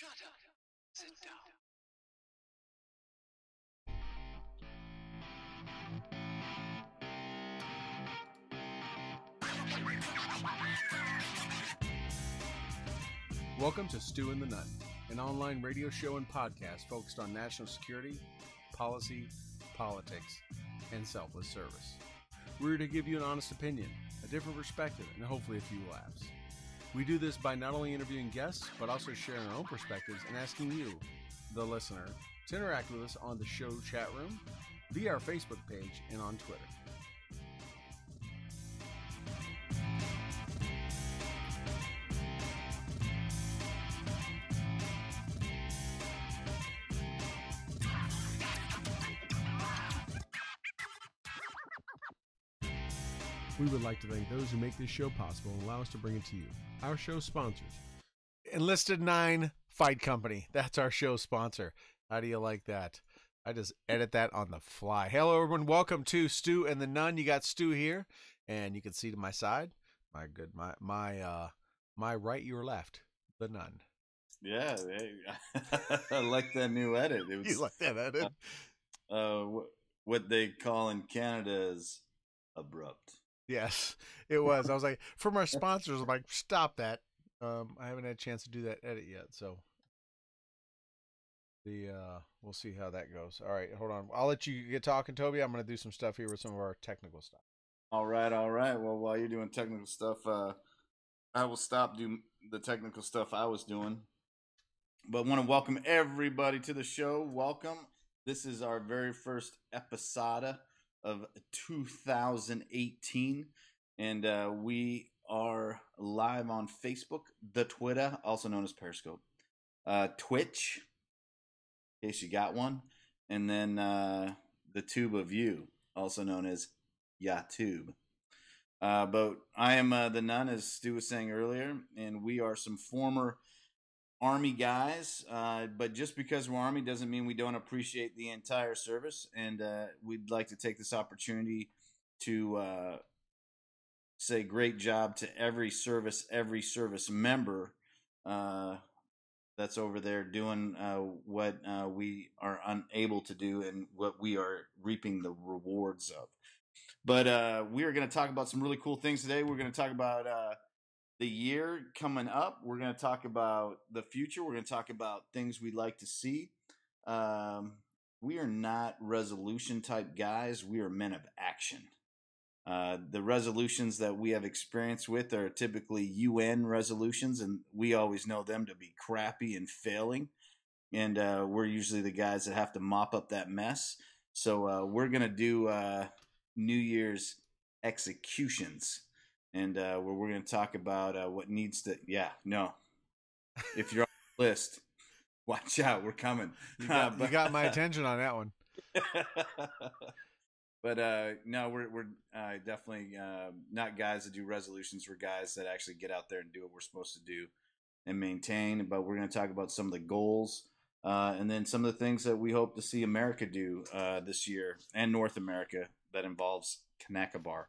Shut up. Sit down. Welcome to Stu and the Nunn, an online radio show and podcast focused on national security, policy, politics, and selfless service. We're here to give you an honest opinion, a different perspective, and hopefully a few laughs. We do this by not only interviewing guests, but also sharing our own perspectives and asking you, the listener, to interact with us on the show chat room, via our Facebook page, and on Twitter. We would like to thank those who make this show possible and allow us to bring it to you. Our show sponsors. Enlisted 9 Fight Company. That's our show sponsor. How do you like that? I just edit that on the fly. Hello, everyone. Welcome to Stu and the Nunn. You got Stu here, and you can see to my side, my right, your left, the Nunn. Yeah, I like that new edit. It was, You like that edit? What they call in Canada is abrupt. Yes, it was. I was like, from our sponsors, I'm like, stop that. I haven't had a chance to do that edit yet, so we'll see how that goes. All right, hold on. I'll let you get talking, Toby. I'm going to do some stuff here with some of our technical stuff. All right. Well, while you're doing technical stuff, I will stop doing the technical stuff I was doing. But I want to welcome everybody to the show. Welcome. This is our very first episode of 2018, and we are live on Facebook, the Twitter, also known as Periscope, Twitch, in case you got one, and then the Tube of You, also known as YouTube. But I am the Nunn, as Stu was saying earlier, and we are some former Army guys, but just because we're Army doesn't mean we don't appreciate the entire service, and we'd like to take this opportunity to say great job to every service member that's over there doing what we are unable to do and what we are reaping the rewards of. But we are going to talk about some really cool things today. We're going to talk about the year coming up. We're going to talk about the future. We're going to talk about things we'd like to see. We are not resolution type guys. We are men of action. The resolutions that we have experience with are typically UN resolutions, and we always know them to be crappy and failing. And we're usually the guys that have to mop up that mess. So we're going to do New Year's executions. And where we're going to talk about what needs to, if you're on the list, watch out, we're coming. You got my attention on that one. But no, we're definitely not guys that do resolutions. We're guys that actually get out there and do what we're supposed to do and maintain. But we're going to talk about some of the goals and then some of the things that we hope to see America do this year and North America that involves Kanaka Bar.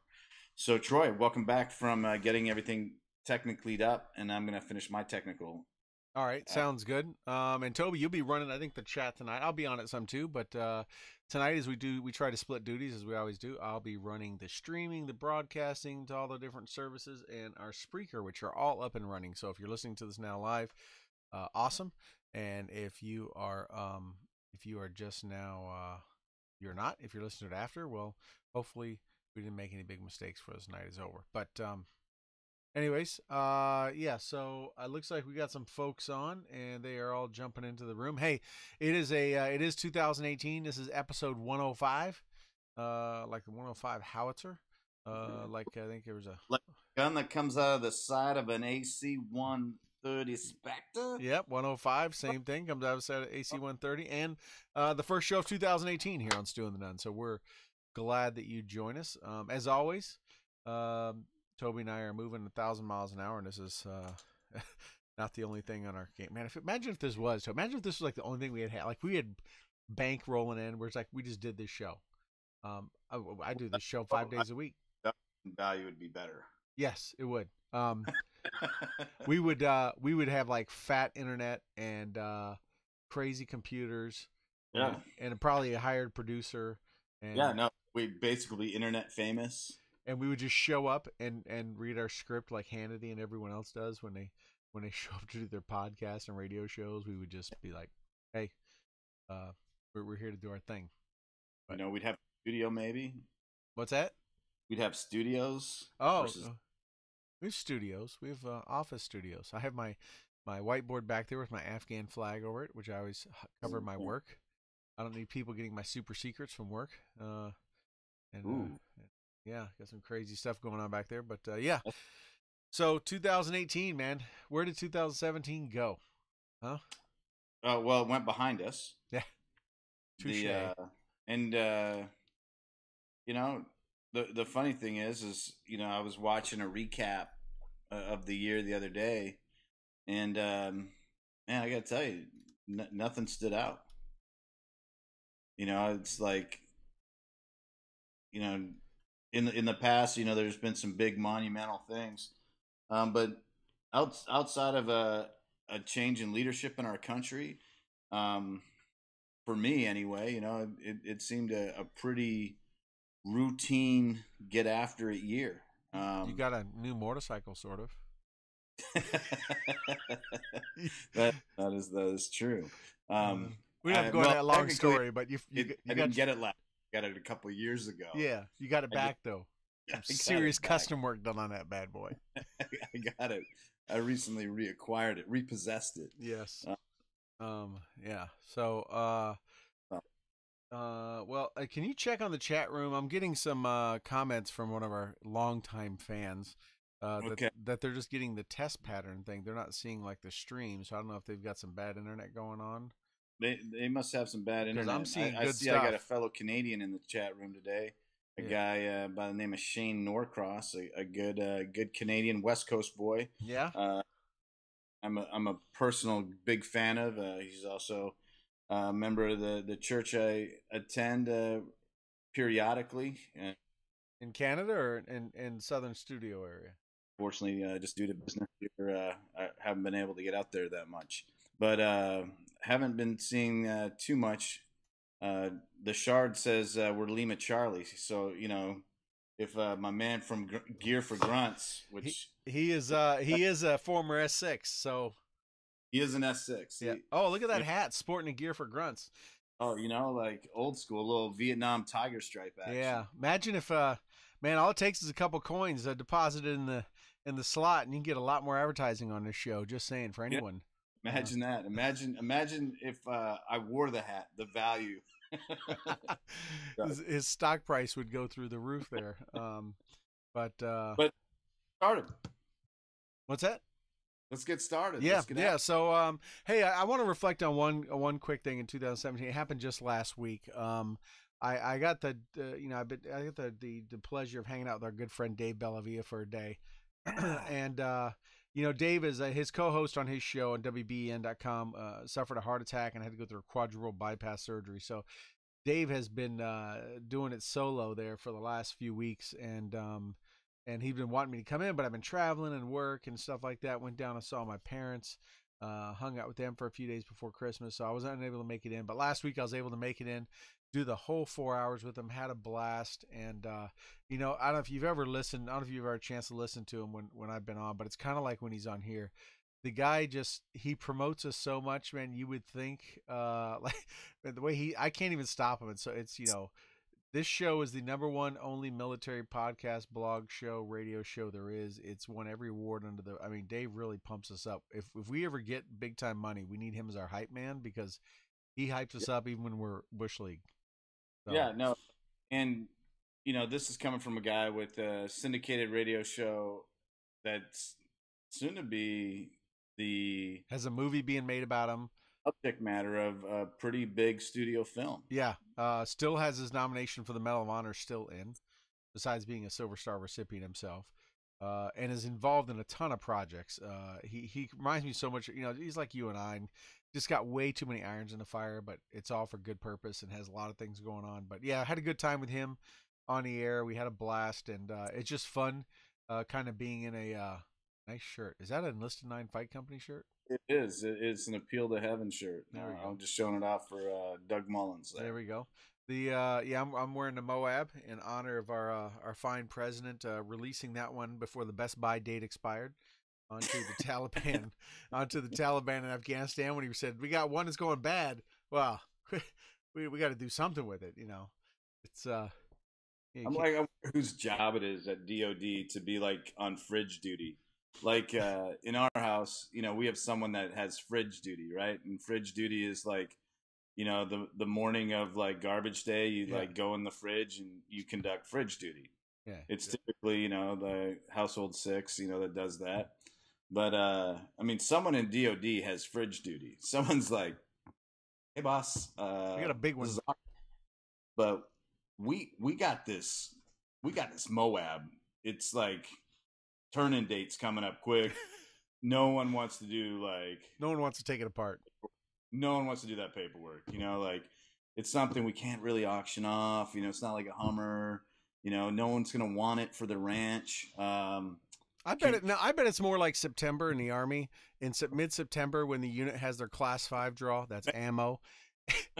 So, Troy, welcome back from getting everything technically up, and I'm going to finish my technical. All right, sounds good. And Toby, you'll be running, I think, the chat tonight. I'll be on it some too, but tonight, as we try to split duties, as we always do. I'll be running the streaming, the broadcasting to all the different services, and our Spreaker, which are all up and running. So if you're listening to this now live, awesome. And if you are just now, you're not. If you're listening to it after, well, hopefully we didn't make any big mistakes for this night is over. But anyways, so it looks like we got some folks on, and they are all jumping into the room. Hey, it is 2018. This is episode 105, like the 105 howitzer. Like I think there was a gun that comes out of the side of an AC-130 Spectre. Yep, 105, same thing, comes out of the side of AC-130, and the first show of 2018 here on Stu and the Nunn. So we're glad that you join us. As always, Toby and I are moving 1,000 miles an hour, and this is not the only thing on our game. Man, imagine if this was like the only thing we had. Like we had bank rolling in, where it's like we just did this show. I do this show 5 days a week. Value would be better. Yes, it would. we would have like fat internet and crazy computers Yeah. and probably a hired producer Yeah, and no, we basically internet famous. we would just show up and read our script like Hannity and everyone else does when they show up to do their podcast and radio shows. We would just be like, hey, we're here to do our thing. But We'd have studio maybe. what's that? We'd have studios. Oh, Versus, we have studios. We have office studios. I have my whiteboard back there with my Afghan flag over it, which I always cover my work. I don't need people getting my super secrets from work. Yeah, got some crazy stuff going on back there. But yeah, so 2018, man, where did 2017 go? Huh? well, it went behind us. Yeah, touche. And the funny thing is I was watching a recap of the year the other day, and man, I gotta tell you, nothing stood out. It's like in the past, there's been some big monumental things, but outside of a change in leadership in our country, for me anyway, it seemed a pretty routine get after it year. You got a new motorcycle, sort of. that is true. We don't have to go into that long story, but I didn't get it last. Got it a couple of years ago. Yeah, you got it back though. Serious custom work done on that bad boy. I got it. I recently reacquired it, repossessed it. Yes. Yeah. So, well, can you check on the chat room? I'm getting some comments from one of our longtime fans that they're just getting the test pattern thing. They're not seeing like the stream, so I don't know if they've got some bad internet going on. They must have some bad internet. I'm seeing I good see. stuff. I got a fellow Canadian in the chat room today. A guy by the name of Shane Norcross, a good Canadian West Coast boy. Yeah. I'm a personal big fan of. He's also a member of the church I attend periodically. In Canada or in Southern Studio area? Fortunately, just due to business here, I haven't been able to get out there that much. But haven't been seeing too much. The Shard says we're Lima Charlie. So, if my man from Gear for Grunts, which he is a former S6, so he is an S6. Yeah. Look at that hat, sporting a Gear for Grunts. Oh, like old school, little Vietnam tiger stripe action. Yeah. Imagine if man, all it takes is a couple coins deposited in the slot, and you can get a lot more advertising on this show. Just saying, for anyone. Yeah. Imagine that. Imagine if I wore the hat, the value. His stock price would go through the roof there. But started. What's that? Let's get started. Yeah. So, hey, I want to reflect on one quick thing in 2017. It happened just last week. I got the pleasure of hanging out with our good friend Dave Bellavia for a day, and Dave is his co-host on his show on WBEN.com. Suffered a heart attack and had to go through a quadruple bypass surgery. So Dave has been doing it solo there for the last few weeks, and he'd been wanting me to come in, but I've been traveling and work and stuff like that. Went down and saw my parents, hung out with them for a few days before Christmas, so I was unable to make it in. But last week I was able to make it in, do the whole 4 hours with him, had a blast. And, I don't know if you've ever listened, I don't know if you've ever had a chance to listen to him when I've been on, but it's kind of like when he's on here. The guy he promotes us so much, man. You would think, like the way I can't even stop him. And so it's, this show is the #1 only military podcast, blog show, radio show there is. It's won every award Dave really pumps us up. If we ever get big time money, we need him as our hype man because he hypes us up even when we're Bush League. So. Yeah, no. And, this is coming from a guy with a syndicated radio show that's soon to be has a movie being made about him. Subject matter of a pretty big studio film. Yeah. Still has his nomination for the Medal of Honor still in, besides being a Silver Star recipient himself, and is involved in a ton of projects. He reminds me so much, he's like you and I, and just got way too many irons in the fire, but it's all for good purpose and has a lot of things going on. But yeah, I had a good time with him on the air. We had a blast, and it's just fun kind of being in Nice shirt. Is that an Enlisted Nine Fight Company shirt? It is. It's an Appeal to Heaven shirt. There we go. I'm just showing it off for Doug Mullins there. There we go. The yeah, I'm wearing the Moab in honor of our fine president, releasing that one before the Best Buy date expired onto the Taliban, onto the Taliban in Afghanistan when he said we got one that's going bad. Well, we got to do something with it, you know. It's I'm like, I wonder whose job it is at DOD to be like on fridge duty. Like in our house, you know, we have someone that has fridge duty, right? And fridge duty is like, you know, the morning of like garbage day, you like go in the fridge and you conduct fridge duty. Yeah, it's typically, you know, the household six, you know, that does that. But I mean, someone in DOD has fridge duty. Someone's like, "Hey, boss, we got a big one." But we got this Moab. It's like turn-in dates coming up quick. No one wants to do no one wants to take it apart. No one wants to do that paperwork. You know, like it's something we can't really auction off. You know, it's not like a Hummer. You know, no one's gonna want it for the ranch. I bet it's more like September in the Army, in mid-September when the unit has their Class 5 draw. That's ammo,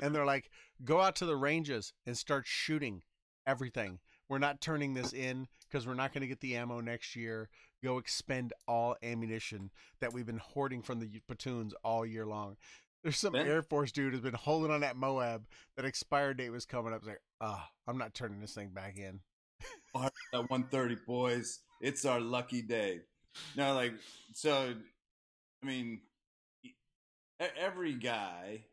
and they're like, go out to the ranges and start shooting everything. We're not turning this in because we're not going to get the ammo next year. Go expend all ammunition that we've been hoarding from the platoons all year long. There's some Air Force dude who's been holding on that Moab. That expired date was coming up. It's like, I'm not turning this thing back in. At 130, boys. It's our lucky day. No, like, so, I mean, every guy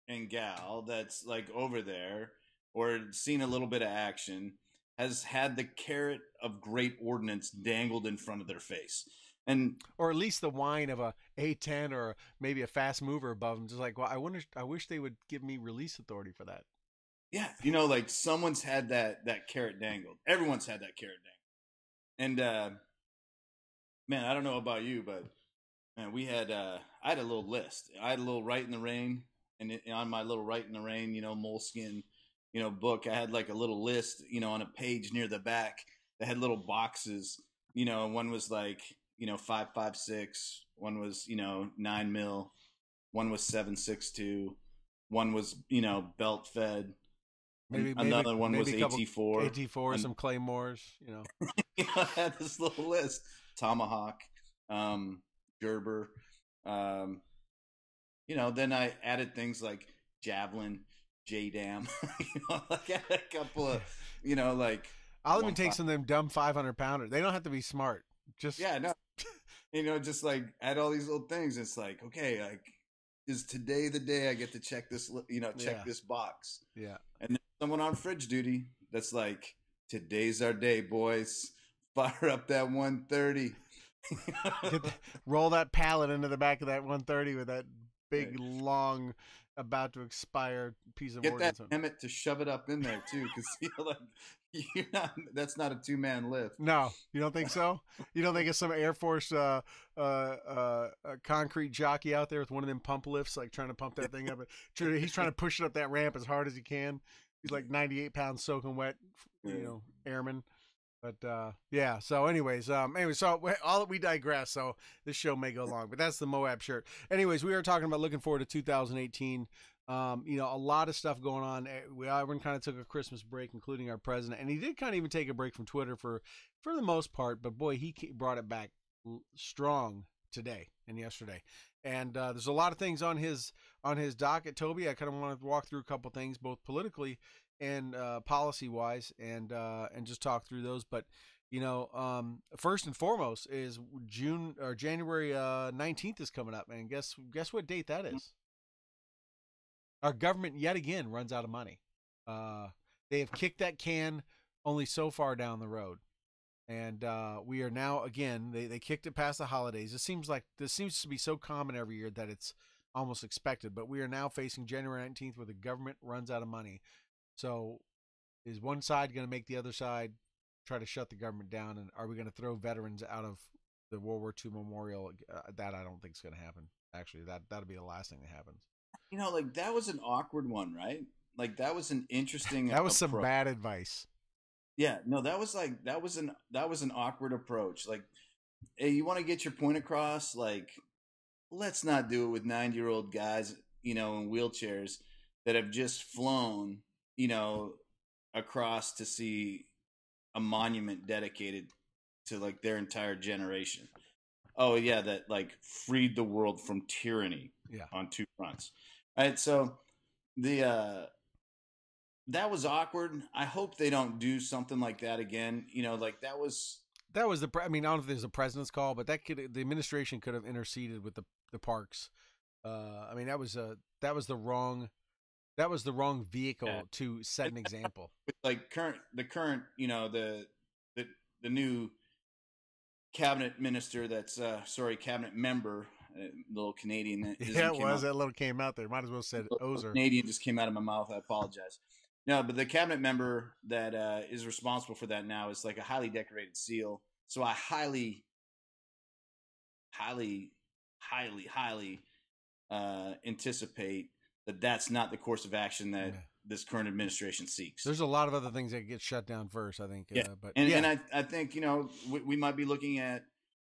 and gal that's like over there or seen a little bit of action has had the carrot of great ordnance dangled in front of their face. And or at least the whine of a A10 or maybe a fast mover above them. Just like, well, I wish they would give me release authority for that. Yeah, you know, like someone's had that carrot dangled. Everyone's had that carrot dangled. And man, I don't know about you, but man, I had a little list. I had a little Write in the Rain, and on my little Write in the Rain, you know, moleskin, you know, book, I had like a little list, you know, on a page near the back that had little boxes. You know, one was like, you know, 5.56, one was, you know, 9 mil, one was 7.62, one was, you know, belt fed. Another one was AT4. AT4, some Claymores, you know. You know, I had this little list. Tomahawk, Gerber. You know, then I added things like Javelin, J-Dam. You know, like I had a couple of, you know, like. I'll even take some of them dumb 500-pounders. They don't have to be smart. Just yeah, no. You know, just like add all these little things. It's like, okay, like, is today the day I get to check this, you know, check this box? Yeah. And then someone on fridge duty that's like, today's our day, boys. Fire up that 130. Roll that pallet into the back of that 130 with that big, long, about to expire piece of ordnance. Get that Emmett to shove it up in there too, because you know, like, that's not a 2-man lift. No, you don't think so? You don't think it's some Air Force concrete jockey out there with one of them pump lifts, like trying to pump that thing up? He's trying to push it up that ramp as hard as he can. He's like 98 pounds soaking wet, you know, airman. But yeah. So, anyways, so we digress. So this show may go long, but that's the Moab shirt. Anyways, we are talking about looking forward to 2018. You know, a lot of stuff going on. Everyone kind of took a Christmas break, including our president, and he did kind of even take a break from Twitter for the most part. But boy, he brought it back strong today and yesterday. And there's a lot of things on his docket, Toby. I kind of want to walk through a couple things, both politically and policy wise, and just talk through those. But you know, first and foremost is January 19th is coming up, and guess what date that is? Our government yet again runs out of money. They have kicked that can only so far down the road, and we are now again. They kicked it past the holidays. This seems to be so common every year that it's almost expected. But we are now facing January 19th, where the government runs out of money. So, is one side going to make the other side try to shut the government down, and are we going to throw veterans out of the World War II memorial? That I don't think is going to happen. Actually, that'll be the last thing that happens. You know, like that was an awkward one, right? Like that was an interesting. That was some bad advice. Yeah, no, that was an awkward approach. Like hey, you want to get your point across? Like, let's not do it with 90-year-old guys, in wheelchairs that have just flown, you know, across to see a monument dedicated to like their entire generation. Oh yeah, that like freed the world from tyranny Yeah. on two fronts. All right, so the that was awkward. I hope they don't do something like that again. Like that was I mean, I don't know if there's a president's call, but the administration could have interceded with the parks. I mean, that was the wrong yeah. vehicle to set an example. Like the current, the the new cabinet minister that's sorry, cabinet member, little Canadian that Yeah, it came was. out. That little came out there. Might as well said Little Ozer. Canadian just came out of my mouth. I apologize. No, but the cabinet member that is responsible for that now is like a highly decorated SEAL. So I highly, highly, highly, highly anticipate that that's not the course of action that this current administration seeks. There's a lot of other things that get shut down first, I think. Yeah, But and I think we might be looking at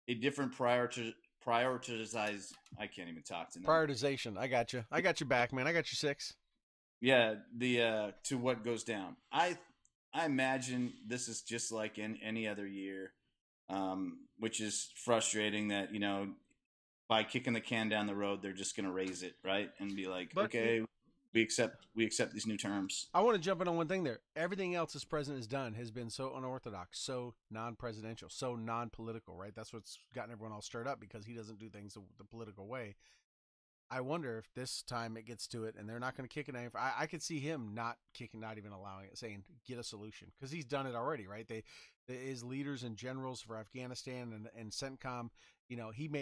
a different prioritize. I can't even talk tonight. Prioritization. I got you. I got you back, man. I got you 6. Yeah, the to what goes down. I imagine this is just like in any other year, which is frustrating that by kicking the can down the road, they're just going to raise it, right, and be like, okay, we accept these new terms. I want to jump in on one thing there. Everything else this president has done has been so unorthodox, so non-presidential, so non-political, right? That's what's gotten everyone all stirred up because he doesn't do things the political way. I wonder if this time it gets to it and they're not going to kick it. I could see him not kicking, not even allowing it, saying get a solution because he's done it already, right? His leaders and generals for Afghanistan and CENTCOM,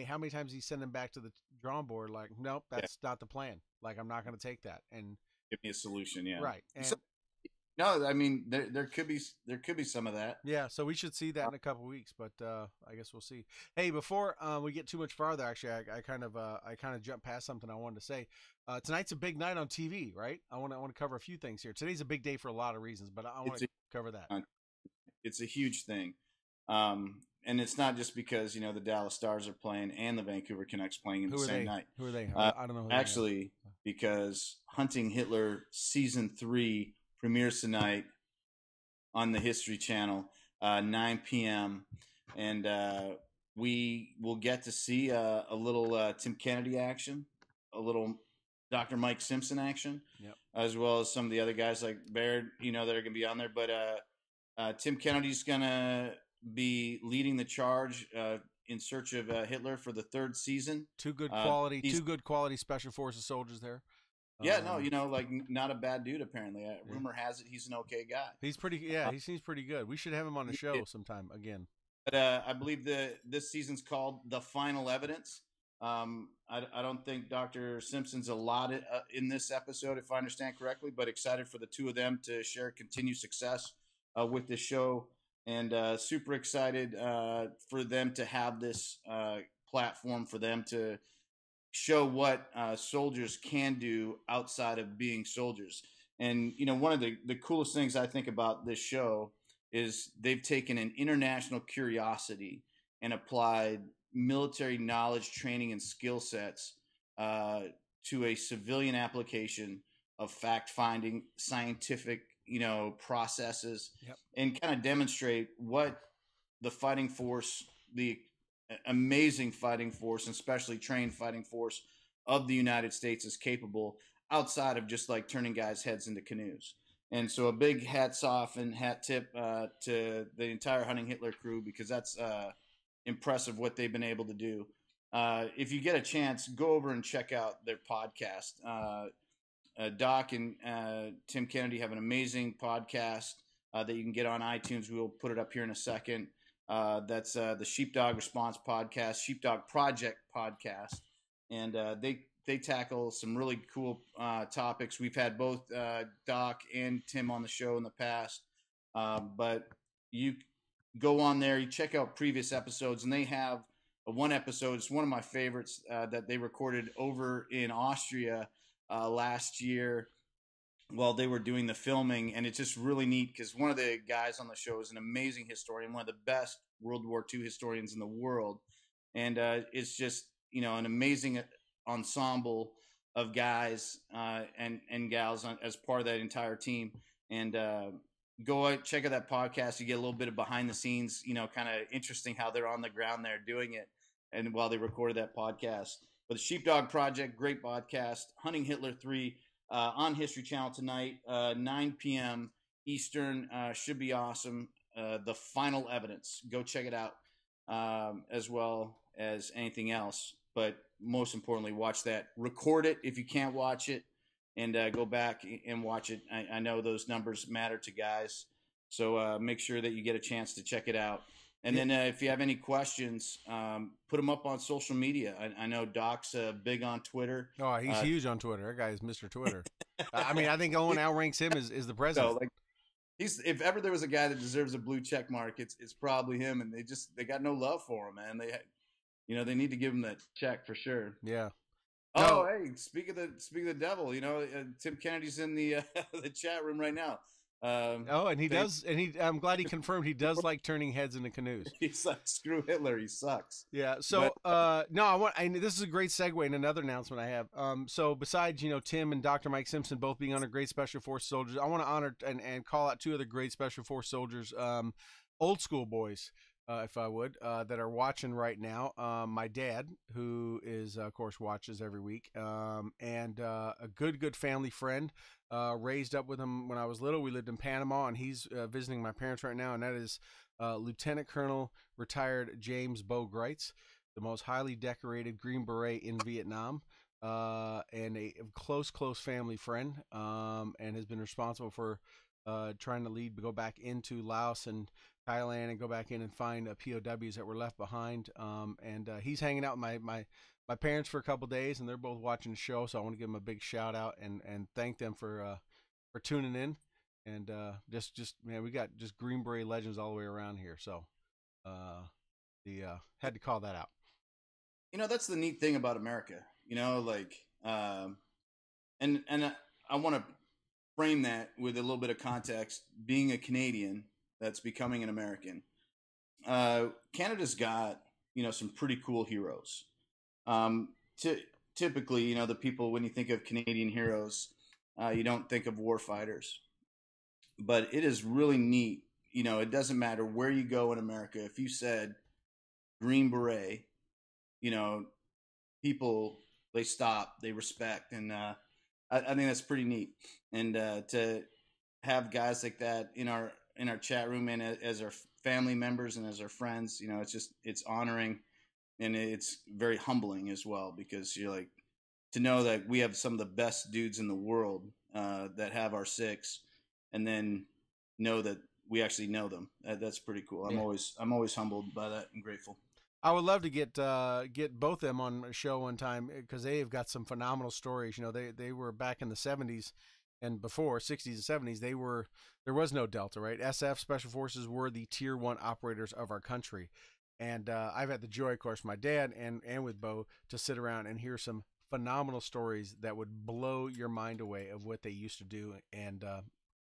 how many times he sent them back to the drawing board? Like, nope, that's not the plan. Like, I'm not going to take that and give me a solution. Yeah, right. And no, I mean there could be some of that. Yeah, so we should see that in a couple of weeks, but I guess we'll see. Hey, before we get too much farther, actually, I kind of jumped past something I wanted to say. Tonight's a big night on TV, right? I want to cover a few things here. Today's a big day for a lot of reasons, but I want to cover that. It's a huge thing, and it's not just because the Dallas Stars are playing and the Vancouver Canucks playing in the same night. Who are they? I don't know. Actually, because Hunting Hitler season 3 premieres tonight on the History Channel, 9 p.m. And we will get to see a little Tim Kennedy action, a little Dr. Mike Simpson action, as well as some of the other guys like Baird, that are going to be on there. But Tim Kennedy's going to be leading the charge in search of Hitler for the 3rd season. Two good quality special forces soldiers there. Yeah, no, like not a bad dude. Apparently, rumor has it he's an okay guy. He's pretty. Yeah, he seems pretty good. We should have him on the show sometime again. But I believe this season's called The Final Evidence. I don't think Dr. Simpson's allotted in this episode, if I understand correctly, but excited for the two of them to share continued success with this show, and super excited for them to have this platform for them to show what soldiers can do outside of being soldiers. And one of the coolest things I think about this show is they've taken an international curiosity and applied military knowledge, training, and skill sets to a civilian application of fact-finding, scientific processes, and kind of demonstrate what the fighting force, the amazing fighting force, and specially trained fighting force of the United States is capable outside of just like turning guys' heads into canoes. And so a big hats off and hat tip to the entire Hunting Hitler crew, because that's impressive what they've been able to do. If you get a chance, go over and check out their podcast. Doc and Tim Kennedy have an amazing podcast that you can get on iTunes. We'll put it up here in a second. That's the Sheepdog Response Podcast, Sheepdog Project Podcast, and they tackle some really cool topics. We've had both Doc and Tim on the show in the past, but you go on there, you check out previous episodes, and they have one episode. It's one of my favorites that they recorded over in Austria last year, while they were doing the filming, and it's just really neat because one of the guys on the show is an amazing historian, one of the best World War II historians in the world, and it's just an amazing ensemble of guys and gals as part of that entire team. And go out, check out that podcast. You get a little bit of behind the scenes, kind of interesting how they're on the ground there doing it, and while they recorded that podcast. But the Sheepdog Project, great podcast. Hunting Hitler 3 on History Channel tonight, 9 p.m. Eastern. Should be awesome. The Final Evidence. Go check it out, as well as anything else. But most importantly, watch that. Record it if you can't watch it, and go back and watch it. I know those numbers matter to guys, so make sure that you get a chance to check it out. And then if you have any questions, put them up on social media. I know Doc's big on Twitter. Oh, he's huge on Twitter. That guy is Mr. Twitter. I mean, I think Owen outranks him as the president. So, like, if ever there was a guy that deserves a blue check mark, it's probably him. And they got no love for him, man. They need to give him that check for sure. Yeah. Oh, hey, speak of the devil, Tim Kennedy's in the the chat room right now. And he does, and I'm glad he confirmed he does like turning heads into canoes. He's like, screw Hitler, he sucks. Yeah. So, this is a great segue in another announcement I have. So besides, Tim and Dr. Mike Simpson both being honored great Special Force soldiers, I want to honor and call out two other great Special Force soldiers, old school boys, if I would, that are watching right now. My dad, who is, of course, watches every week, and a good family friend. Raised up with him when I was little. We lived in Panama, and he's visiting my parents right now, and that is Lieutenant Colonel retired James Bo Greitz, the most highly decorated Green Beret in Vietnam, and a close family friend, and has been responsible for trying to go back into Laos and Thailand and go back in and find POWs that were left behind. And he's hanging out with my parents for a couple days, and they're both watching the show. So I want to give them a big shout out and thank them for tuning in. And just man, we got just Green Beret legends all the way around here. So had to call that out. That's the neat thing about America. And I want to frame that with a little bit of context. Being a Canadian that's becoming an American, Canada's got some pretty cool heroes. Typically, the people, when you think of Canadian heroes, you don't think of war fighters, but it is really neat. It doesn't matter where you go in America. If you said Green Beret, people, they stop, they respect. And, I think that's pretty neat. And, to have guys like that in our chat room and as our family members and as our friends, it's honoring. And it's very humbling as well, because you're like, to know that we have some of the best dudes in the world that have our six, and then know that we actually know them. That's pretty cool. I'm always humbled by that and grateful. I would love to get both of them on a show one time, because they have got some phenomenal stories. They were back in the 70s and before, 60s and 70s. There was no Delta, right? SF Special Forces were the tier 1 operators of our country. And I've had the joy, of course, my dad and with Bo, to sit around and hear some phenomenal stories that would blow your mind away of what they used to do, and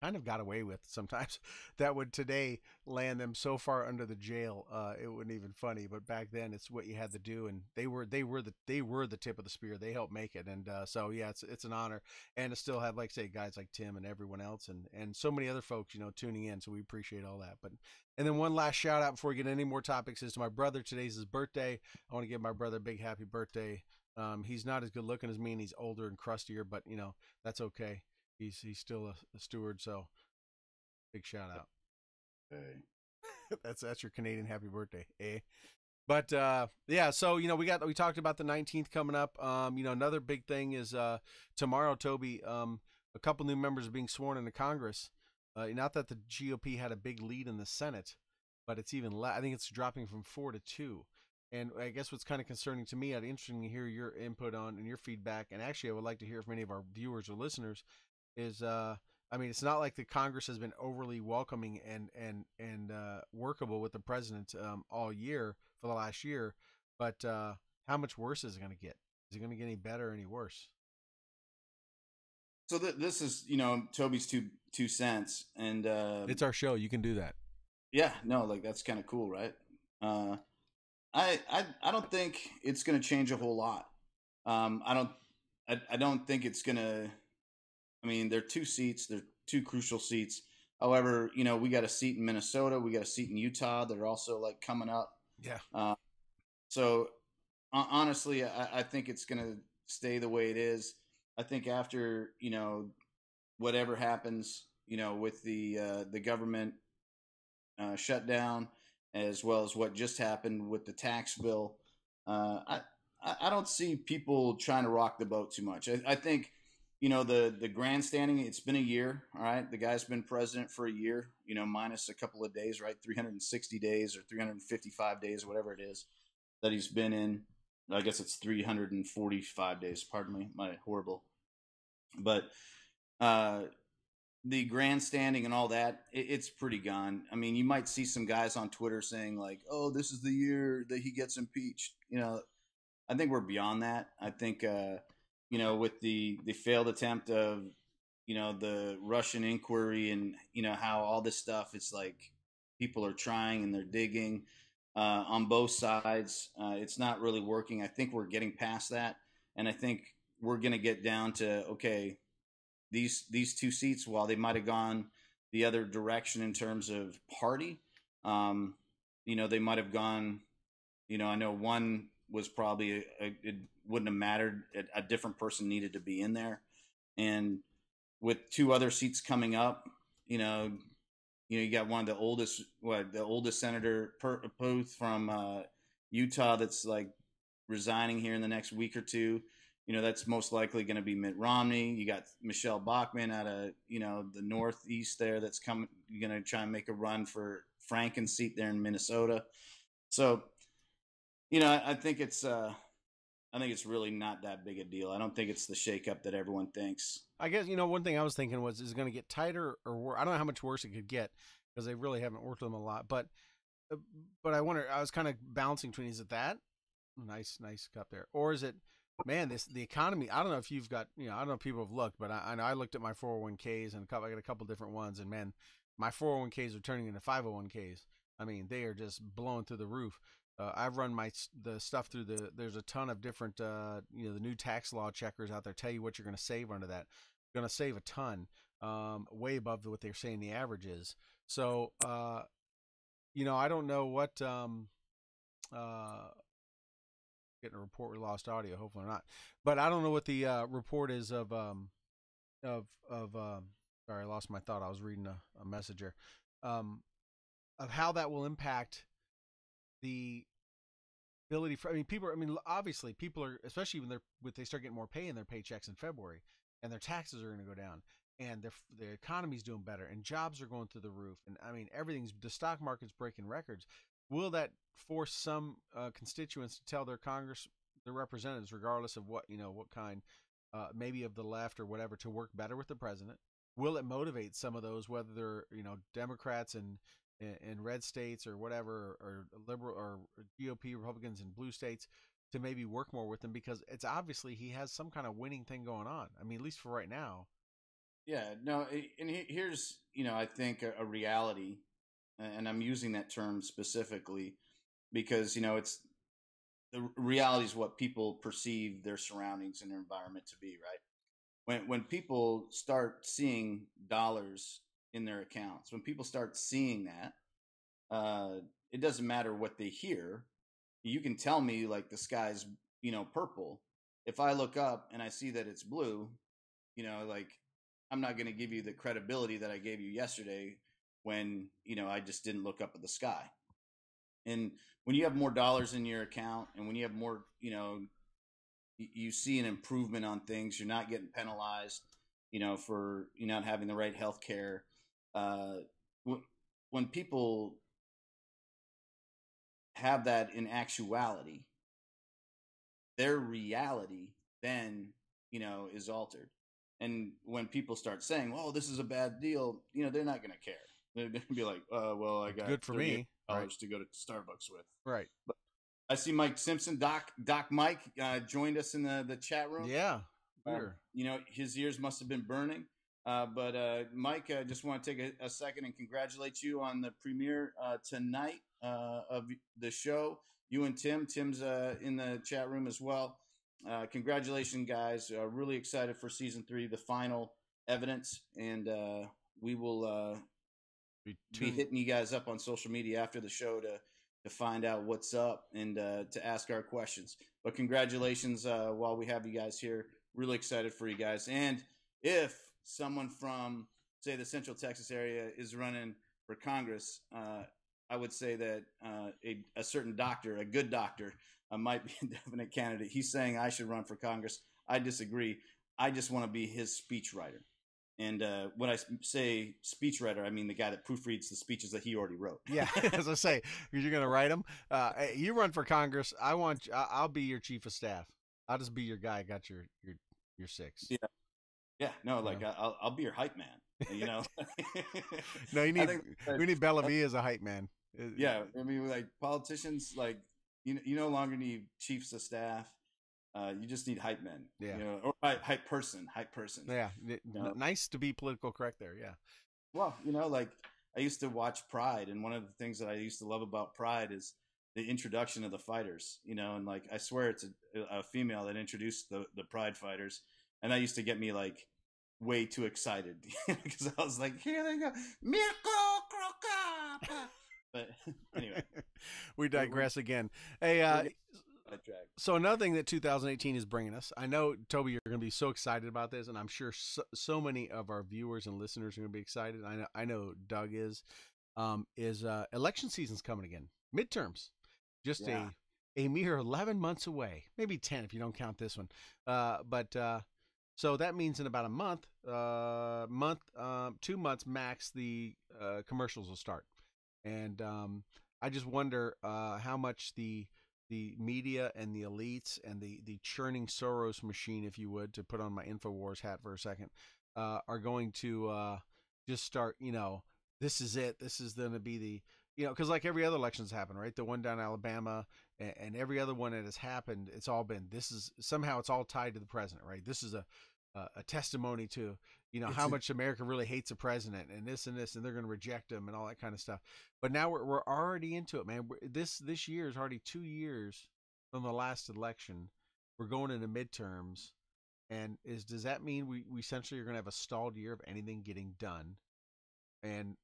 kind of got away with sometimes, that would today land them so far under the jail it wouldn't even funny. But back then, it's what you had to do, and they were the tip of the spear. They helped make it, and so yeah, it's an honor, and to still have, like say, guys like Tim and everyone else, and so many other folks tuning in. So we appreciate all that. But and then one last shout out before we get any more topics is to my brother. Today's his birthday. I want to give my brother a big happy birthday. He's not as good looking as me, and he's older and crustier, but that's okay. He's still a steward, so big shout out. Hey. that's your Canadian happy birthday, eh? But yeah, so we talked about the 19th coming up. Another big thing is tomorrow, Toby. A couple new members are being sworn into Congress. Not that the GOP had a big lead in the Senate, but it's even less. I think it's dropping from 4 to 2. And I guess what's kind of concerning to me, I'd interesting to hear your input on and your feedback. And actually, I would like to hear from any of our viewers or listeners. Is it's not like the Congress has been overly welcoming and workable with the president all year for the last year. But how much worse is it going to get? Is it going to get any better or any worse? So this is, Toby's two cents, and It's our show. You can do that. yeah, no, like that's kind of cool, right? Uh, I don't think it's going to change a whole lot. I don't think it's going to. I mean, they're two seats. They're two crucial seats. However, we got a seat in Minnesota. We got a seat in Utah that are also like coming up. Yeah. So honestly, I think it's going to stay the way it is. I think after whatever happens, with the government shutdown, as well as what just happened with the tax bill, I don't see people trying to rock the boat too much. I think the grandstanding. It's been a year. All right, the guy's been president for a year. Minus a couple of days, right? 360 days or 355 days, whatever it is that he's been in. I guess it's 345 days. Pardon me, my horrible. But the grandstanding and all that, it's pretty gone. I mean, you might see some guys on Twitter saying like, "Oh, this is the year that he gets impeached." I think we're beyond that. I think with the failed attempt of the Russian inquiry, and how all this stuff, it's like people are trying and they're digging on both sides. It's not really working. I think we're getting past that, and I think we're going to get down to, okay, these two seats, while they might have gone the other direction in terms of party, they might have gone. I know one was probably it wouldn't have mattered. A different person needed to be in there, and with two other seats coming up, you got one of the oldest senator Puth from Utah that's like resigning here in the next week or two. That's most likely going to be Mitt Romney. You got Michelle Bachmann out of the Northeast there that's going to try and make a run for Franken's seat there in Minnesota. So, I think it's really not that big a deal. I don't think it's the shakeup that everyone thinks. I guess, one thing I was thinking was, is it going to get tighter or worse? I don't know how much worse it could get because they really haven't worked with them a lot. But I wonder, I was kind of balancing between, is it that? Nice cup there. Or is it, man, the economy? I don't know if you've got, I don't know if people have looked, but I know I looked at my 401ks, and I got a couple different ones, and man, my 401ks are turning into 501ks. I mean, they are just blowing through the roof. I've run the stuff through there's a ton of different, the new tax law checkers out there tell you what you're going to save under that. You're going to save a ton, way above what they're saying the average is. So, I don't know what, getting a report we lost audio, hopefully not, but I don't know what the report is of sorry, I lost my thought. I was reading a message here, of how that will impact the ability for, obviously people are, especially when they start getting more pay in their paychecks in February, and their taxes are going to go down, and the economy's doing better, and jobs are going through the roof, and the stock market's breaking records. Will that force some constituents to tell their representatives, regardless of what kind, maybe of the left or whatever, to work better with the president? Will it motivate some of those, whether they're Democrats and in red states or whatever, or liberal or GOP Republicans in blue states, to maybe work more with him, because it's obviously he has some kind of winning thing going on. I mean, at least for right now. Yeah, no, and here's I think a reality, and I'm using that term specifically because it's the reality is what people perceive their surroundings and their environment to be, right? When people start seeing dollars in their accounts, when people start seeing that, it doesn't matter what they hear. You can tell me like the sky's purple. If I look up and I see that it's blue, like I'm not going to give you the credibility that I gave you yesterday when I just didn't look up at the sky. And when you have more dollars in your account, and when you have more, you see an improvement on things. You're not getting penalized, for not having the right health care. When people have that in actuality, their reality then, is altered. And when people start saying, "Well, this is a bad deal," they're not going to care. They're going to be like, "Well, I got good for me, right, to go to Starbucks with." Right. But I see Mike Simpson, Doc Mike, joined us in the chat room. Yeah. Weird. His ears must have been burning. But Mike, I just want to take a second and congratulate you on the premiere tonight of the show. You and Tim. Tim's in the chat room as well. Congratulations, guys. Really excited for season 3, the final evidence. And we will be hitting you guys up on social media after the show to find out what's up and to ask our questions. But congratulations while we have you guys here. Really excited for you guys. And if someone from, say, the Central Texas area is running for Congress, I would say that a certain doctor, a good doctor, might be a definite candidate. He's saying I should run for Congress. I disagree. I just want to be his speechwriter. And when I say speechwriter, I mean the guy that proofreads the speeches that he already wrote. Yeah, as I say, because you're going to write them. You run for Congress. I'll be your chief of staff. I'll just be your guy. Got your 6. Yeah. Yeah, no, like I'll be your hype man. No, we need Bellavia as a hype man. Yeah, I mean, like politicians, like you no longer need chiefs of staff. You just need hype men. Yeah, or hype person. Yeah, nice to be political correct there. Yeah. Well, like I used to watch Pride, and one of the things that I used to love about Pride is the introduction of the fighters. And like I swear it's a female that introduced the Pride fighters. And that used to get me like way too excited because I was like, here they go, Mirko Crocop. But anyway, we digress again. Hey, so another thing that 2018 is bringing us, I know, Toby, you're going to be so excited about this, and I'm sure so many of our viewers and listeners are going to be excited. I know Doug is election season's coming again, midterms, just a mere 11 months away, maybe 10 if you don't count this one. So that means in about a month, 2 months max, the commercials will start. And I just wonder how much the media and the elites and the churning Soros machine, if you would, to put on my InfoWars hat for a second, are going to just start, this is it. This is going to be the, because like every other election's happened, right? The one down in Alabama and every other one that has happened, it's all been, somehow it's all tied to the president, right? This is a testimony to, how much America really hates the president and this, and they're going to reject him and all that kind of stuff. But now we're already into it, man. This year is already 2 years from the last election. We're going into midterms. And does that mean we essentially are going to have a stalled year of anything getting done? And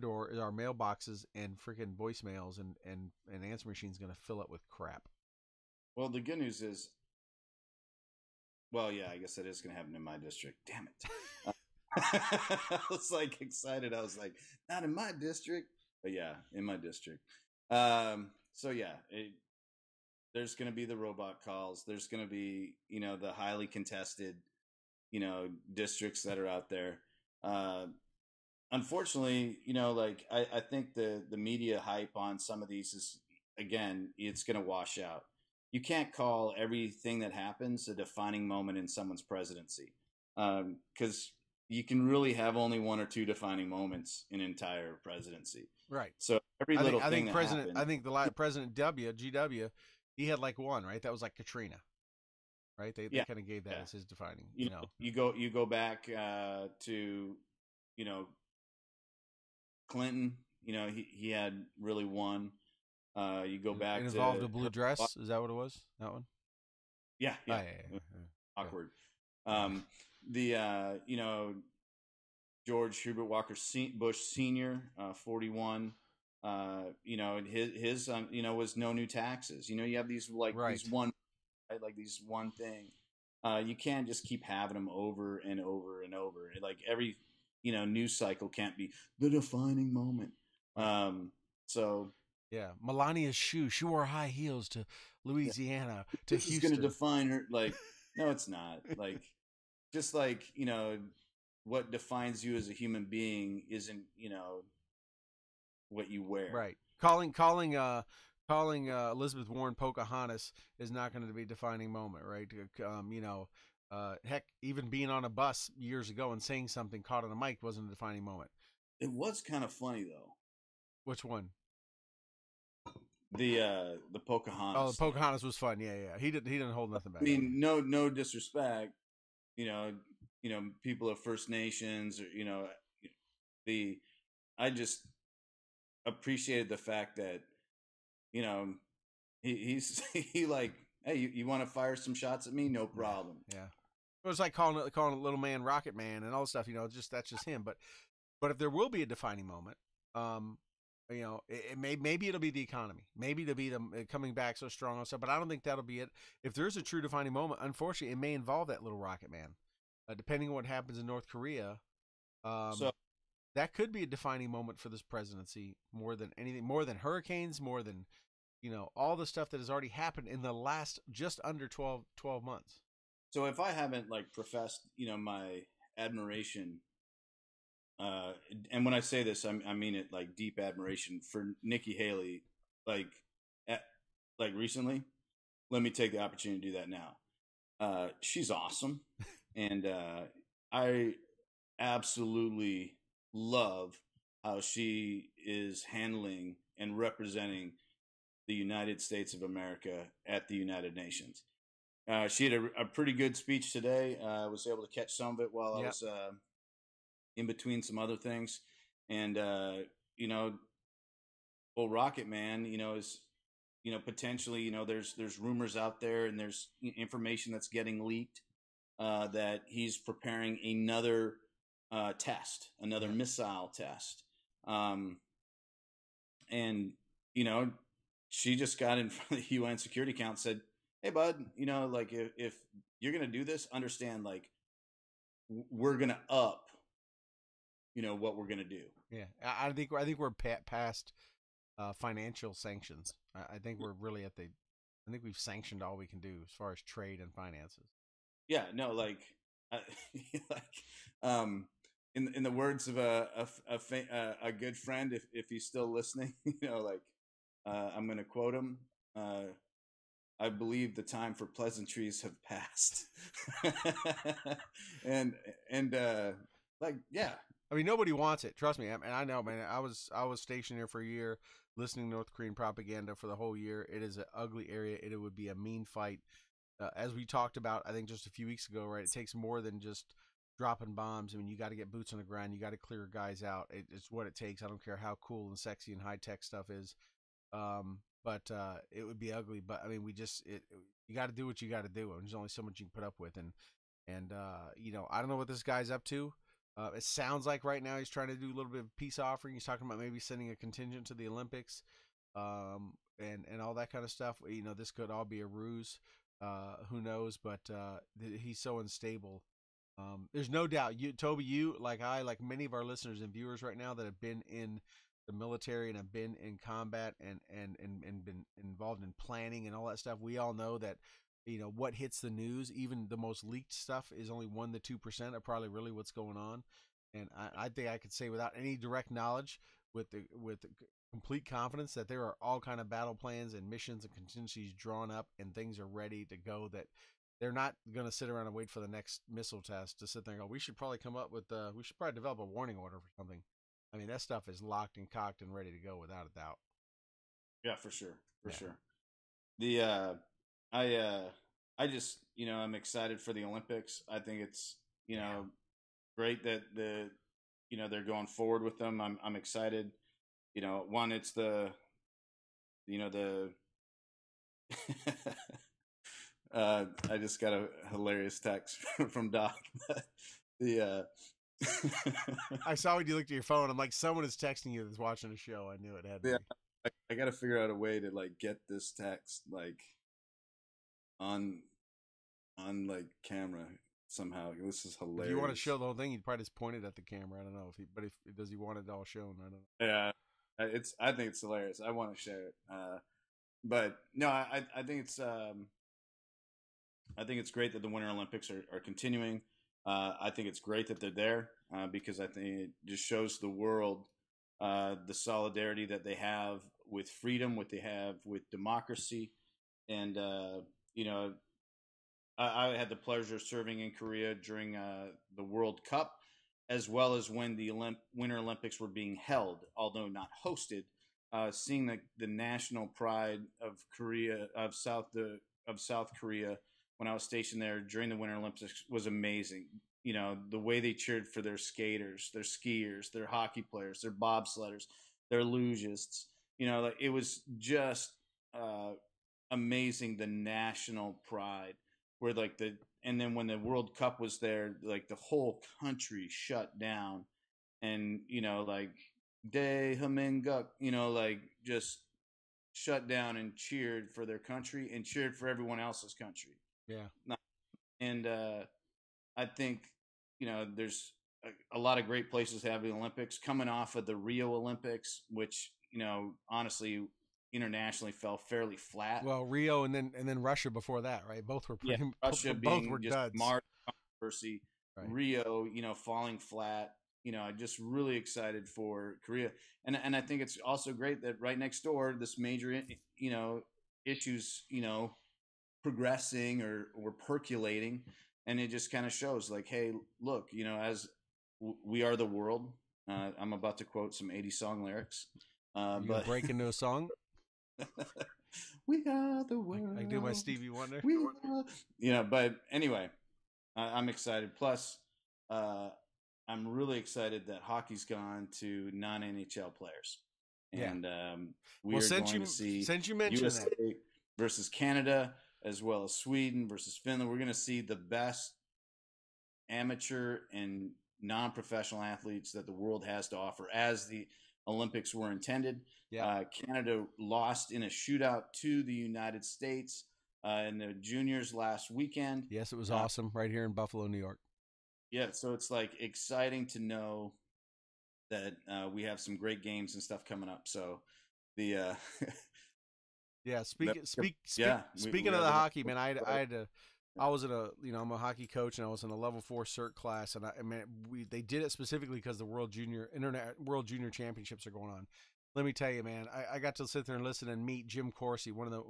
or is our mailboxes and freaking voicemails and answer machines going to fill up with crap? Well, the good news is, well, yeah, I guess that is going to happen in my district. Damn it. I was like excited. I was like, not in my district, but yeah, in my district. So yeah, there's going to be the robot calls. There's going to be, the highly contested, districts that are out there. Unfortunately, like I think the media hype on some of these is, again, it's going to wash out. You can't call everything that happens a defining moment in someone's presidency, because you can really have only one or two defining moments in an entire presidency. Right. So every little thing that happened, I think the last President GW, he had like one, right? That was like Katrina, right? They kind of gave that as his defining. You go back to Clinton. He had really one. You go back. It involved a blue dress. Is that what it was? That one? Yeah. Yeah. Awkward. George Herbert Walker Bush Sr., 41. His was no new taxes. You have these these one, right? Like these one thing. You can't just keep having them over and over and over. Like every news cycle can't be the defining moment. So. Yeah, Melania's shoe. She wore high heels to Louisiana, to this Houston. Is going to define her. Like, no, it's not. Like, just like, what defines you as a human being isn't, what you wear. Right. Calling Elizabeth Warren Pocahontas is not going to be a defining moment, right? Heck, even being on a bus years ago and saying something caught on a mic wasn't a defining moment. It was kind of funny though. Which one? The Pocahontas. Oh, the Pocahontas was fun. Yeah. He didn't hold nothing back. I mean, no disrespect, you know, people of First Nations, or the I just appreciated the fact that you know he's he like, hey, you want to fire some shots at me? No problem. Yeah. It was like calling it little man Rocket Man and all this stuff. Just that's just him. But if there will be a defining moment, um, maybe it'll be the economy. Maybe it'll be them coming back so strong and stuff. But I don't think that'll be it. If there's a true defining moment, unfortunately, it may involve that little Rocket Man. Depending on what happens in North Korea, So that could be a defining moment for this presidency more than anything, more than hurricanes, more than all the stuff that has already happened in the last just under 12 months. so if I haven't like professed, my admiration, and when I say this, I mean it like deep admiration for Nikki Haley, like at, like recently. Let me take the opportunity to do that now. She's awesome, and I absolutely love how she is handling and representing the United States of America at the United Nations. She had a pretty good speech today. I was able to catch some of it while I was in between some other things, and you know, old Rocket Man, is potentially, there's rumors out there, and there's information that's getting leaked that he's preparing another test, another missile test, and she just got in front of the UN Security Council, said, "Hey, bud, like if you're gonna do this, understand, like we're gonna up, what we're gonna do." Yeah, I think we're past financial sanctions. I think we're really at the. I think we've sanctioned all we can do as far as trade and finances. Yeah, no, like, like, in the words of a good friend, if he's still listening, like, I'm going to quote him. I believe the time for pleasantries have passed. and like, yeah. I mean, nobody wants it. Trust me, and I know, man. I was stationed here for a year, listening to North Korean propaganda for the whole year. It is an ugly area. It would be a mean fight. As we talked about, I think just a few weeks ago, right? It takes more than just dropping bombs. I mean, you got to get boots on the ground. You got to clear guys out. It's what it takes. I don't care how cool and sexy and high tech stuff is. But it would be ugly. But I mean, you got to do what you got to do. There's only so much you can put up with, and I don't know what this guy's up to. It sounds like right now he's trying to do a little bit of peace offering. He's talking about maybe sending a contingent to the Olympics, and all that kind of stuff. This could all be a ruse. Who knows? But he's so unstable. There's no doubt. Toby, like many of our listeners and viewers right now that have been in the military and have been in combat and been involved in planning and all that stuff. We all know that what hits the news, even the most leaked stuff, is only 1 to 2% of probably really what's going on. And I think I could say without any direct knowledge, with complete confidence, that there are all kind of battle plans and missions and contingencies drawn up, and things are ready to go. That they're not going to sit around and wait for the next missile test to sit there and go, we should probably come up with we should probably develop a warning order for something. I mean, that stuff is locked and cocked and ready to go without a doubt. Yeah, for sure, for sure. The I just I'm excited for the Olympics. I think it's great that they're going forward with them. I'm excited. One, it's the I just got a hilarious text from Doc. the I saw when you looked at your phone. I'm like, someone is texting you that's watching a show. I knew it had to be. I got to figure out a way to like get this text like on like camera somehow. This is hilarious. If you want to show the whole thing, you'd probably just point it at the camera. I don't know if does he want it all shown? I don't know. Yeah, I think it's hilarious. I want to share it. But no, I think it's great that the Winter Olympics are continuing. I think it's great that they're there because I think it just shows the world the solidarity that they have with freedom, what they have with democracy, and I had the pleasure of serving in Korea during the World Cup, as well as when the Winter Olympics were being held, although not hosted. Seeing the national pride of Korea, of South Korea, when I was stationed there during the Winter Olympics was amazing. You know, the way they cheered for their skaters, their skiers, their hockey players, their bobsledders, their lugists. You know, like, it was just amazing, the national pride where like and then when the World Cup was there, like the whole country shut down and, you know, like De Haminguk, you know, like just shut down and cheered for their country and cheered for everyone else's country. Yeah. And I think, you know, there's a lot of great places to have the Olympics coming off of the Rio Olympics, which, you know, honestly, internationally fell fairly flat. Well, Rio and then Russia before that, right? Both were Yeah, pretty. Russia both being were just duds. Mars controversy, Right. Rio, you know, falling flat. You know, I'm just really excited for Korea, and I think it's also great that right next door, this major, you know, issues, you know, progressing or percolating, and it just kind of shows like, hey, look, you know, as we are the world. I'm about to quote some '80s song lyrics, You but break into a song. we are the world. I do my Stevie Wonder. We are, you know, but anyway, I'm excited. Plus, I'm really excited that hockey's gone to non-NHL players, and we are going to see since you mentioned USA that versus Canada, as well as Sweden versus Finland. We're going to see the best amateur and non-professional athletes that the world has to offer, as the Olympics were intended. Yeah. Canada lost in a shootout to the United States in the juniors last weekend. Yes, it was awesome right here in Buffalo, New York. Yeah, so it's like exciting to know that we have some great games and stuff coming up. So the yeah, speaking we of the hockey, man, I was in a, you know, I'm a hockey coach, and I was in a level 4 cert class, and they did it specifically because the World Junior Championships are going on. Let me tell you, man, I got to sit there and listen and meet Jim Corsi, one of the,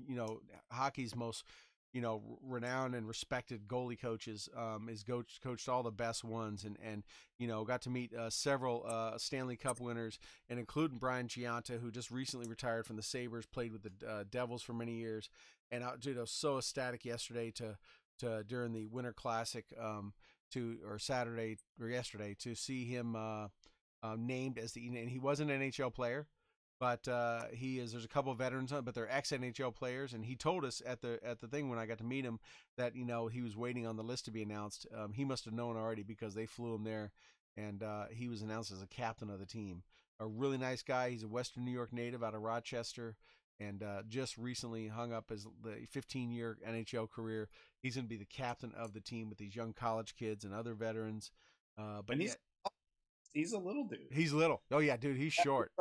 you know, hockey's most, you know, renowned and respected goalie coaches. Is coached all the best ones, and you know, got to meet several Stanley Cup winners, and including Brian Giunta, who just recently retired from the Sabres, played with the Devils for many years. And dude, I was so ecstatic yesterday to during the Winter Classic yesterday to see him named as and he was an NHL player, but there's a couple of veterans on, but they're ex-NHL players, and he told us at the thing when I got to meet him that, you know, he was waiting on the list to be announced. He must have known already because they flew him there, and he was announced as a captain of the team. A really nice guy. He's a Western New York native out of Rochester, and just recently hung up his 15-year NHL career. He's going to be the captain of the team with these young college kids and other veterans. But he's a little dude. He's little. Oh yeah, dude, he's short.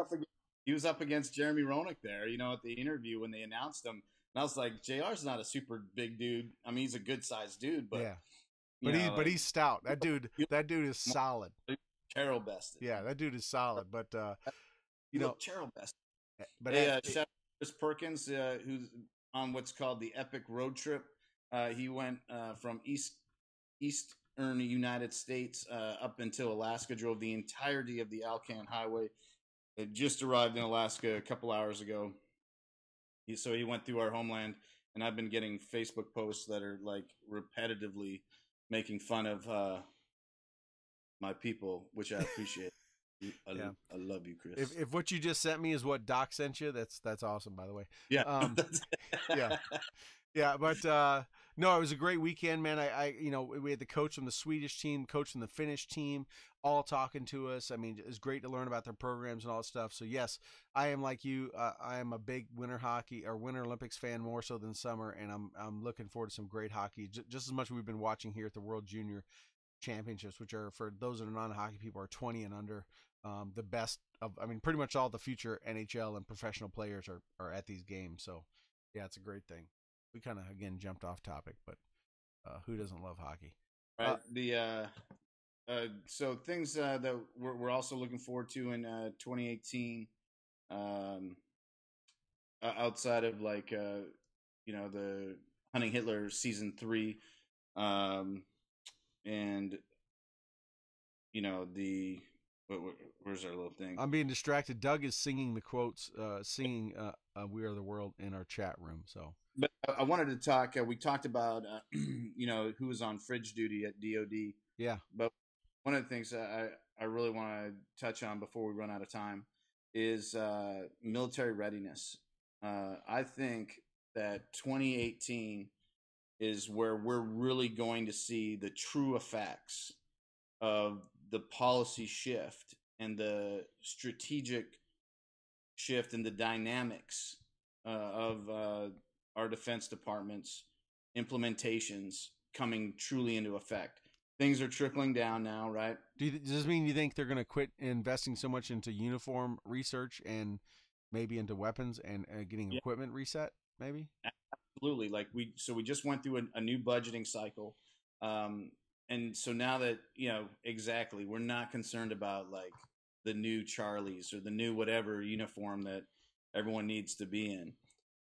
He was up against Jeremy Roenick there, you know, at the interview when they announced him. And I was like, JR's not a super big dude. I mean, he's a good sized dude, but yeah, but he's stout. That dude is solid. Carol bested. Yeah, that dude is solid. But you know, Carol bested. But shout out Chris Perkins, who's on what's called the Epic Road Trip. He went from Eastern United States up until Alaska, drove the entirety of the Alcan Highway. It just arrived in Alaska a couple hours ago. So he went through our homeland, and I've been getting Facebook posts that are like repetitively making fun of my people, which I appreciate. I love you, Chris. If what you just sent me is what Doc sent you, that's awesome, by the way. Yeah. Yeah, but no, it was a great weekend, man. I you know, we had the coach from the Swedish team, coach from the Finnish team, all talking to us. I mean, it was great to learn about their programs and all that stuff. So yes, I am like you. I am a big Winter Olympics fan, more so than summer, and I'm looking forward to some great hockey, just as much as we've been watching here at the World Junior Championships, which are, for those that are non-hockey people, are 20 and under. The best of, I mean, pretty much all the future NHL and professional players are at these games. So yeah, it's a great thing. We kind of, again, jumped off topic, but who doesn't love hockey? Right. So things that we're also looking forward to in 2018, outside of like you know, the Hunting Hitler season 3, and you know, the Where's our little thing? I'm being distracted. Doug is singing the quotes, singing "We Are the World" in our chat room. So, But I wanted to talk. We talked about who was on fridge duty at DoD. yeah, But one of the things I really want to touch on before we run out of time is military readiness. I think that 2018 is where we're really going to see the true effects of the policy shift and the strategic shift and the dynamics of our defense department's implementations coming truly into effect. Things are trickling down now, right? does this mean you think they're going to quit investing so much into uniform research and maybe into weapons and getting Yeah, equipment reset? Maybe. absolutely. Like we just went through a new budgeting cycle, um, and so now that exactly, we're not concerned about like the new Charlies or the new whatever uniform that everyone needs to be in.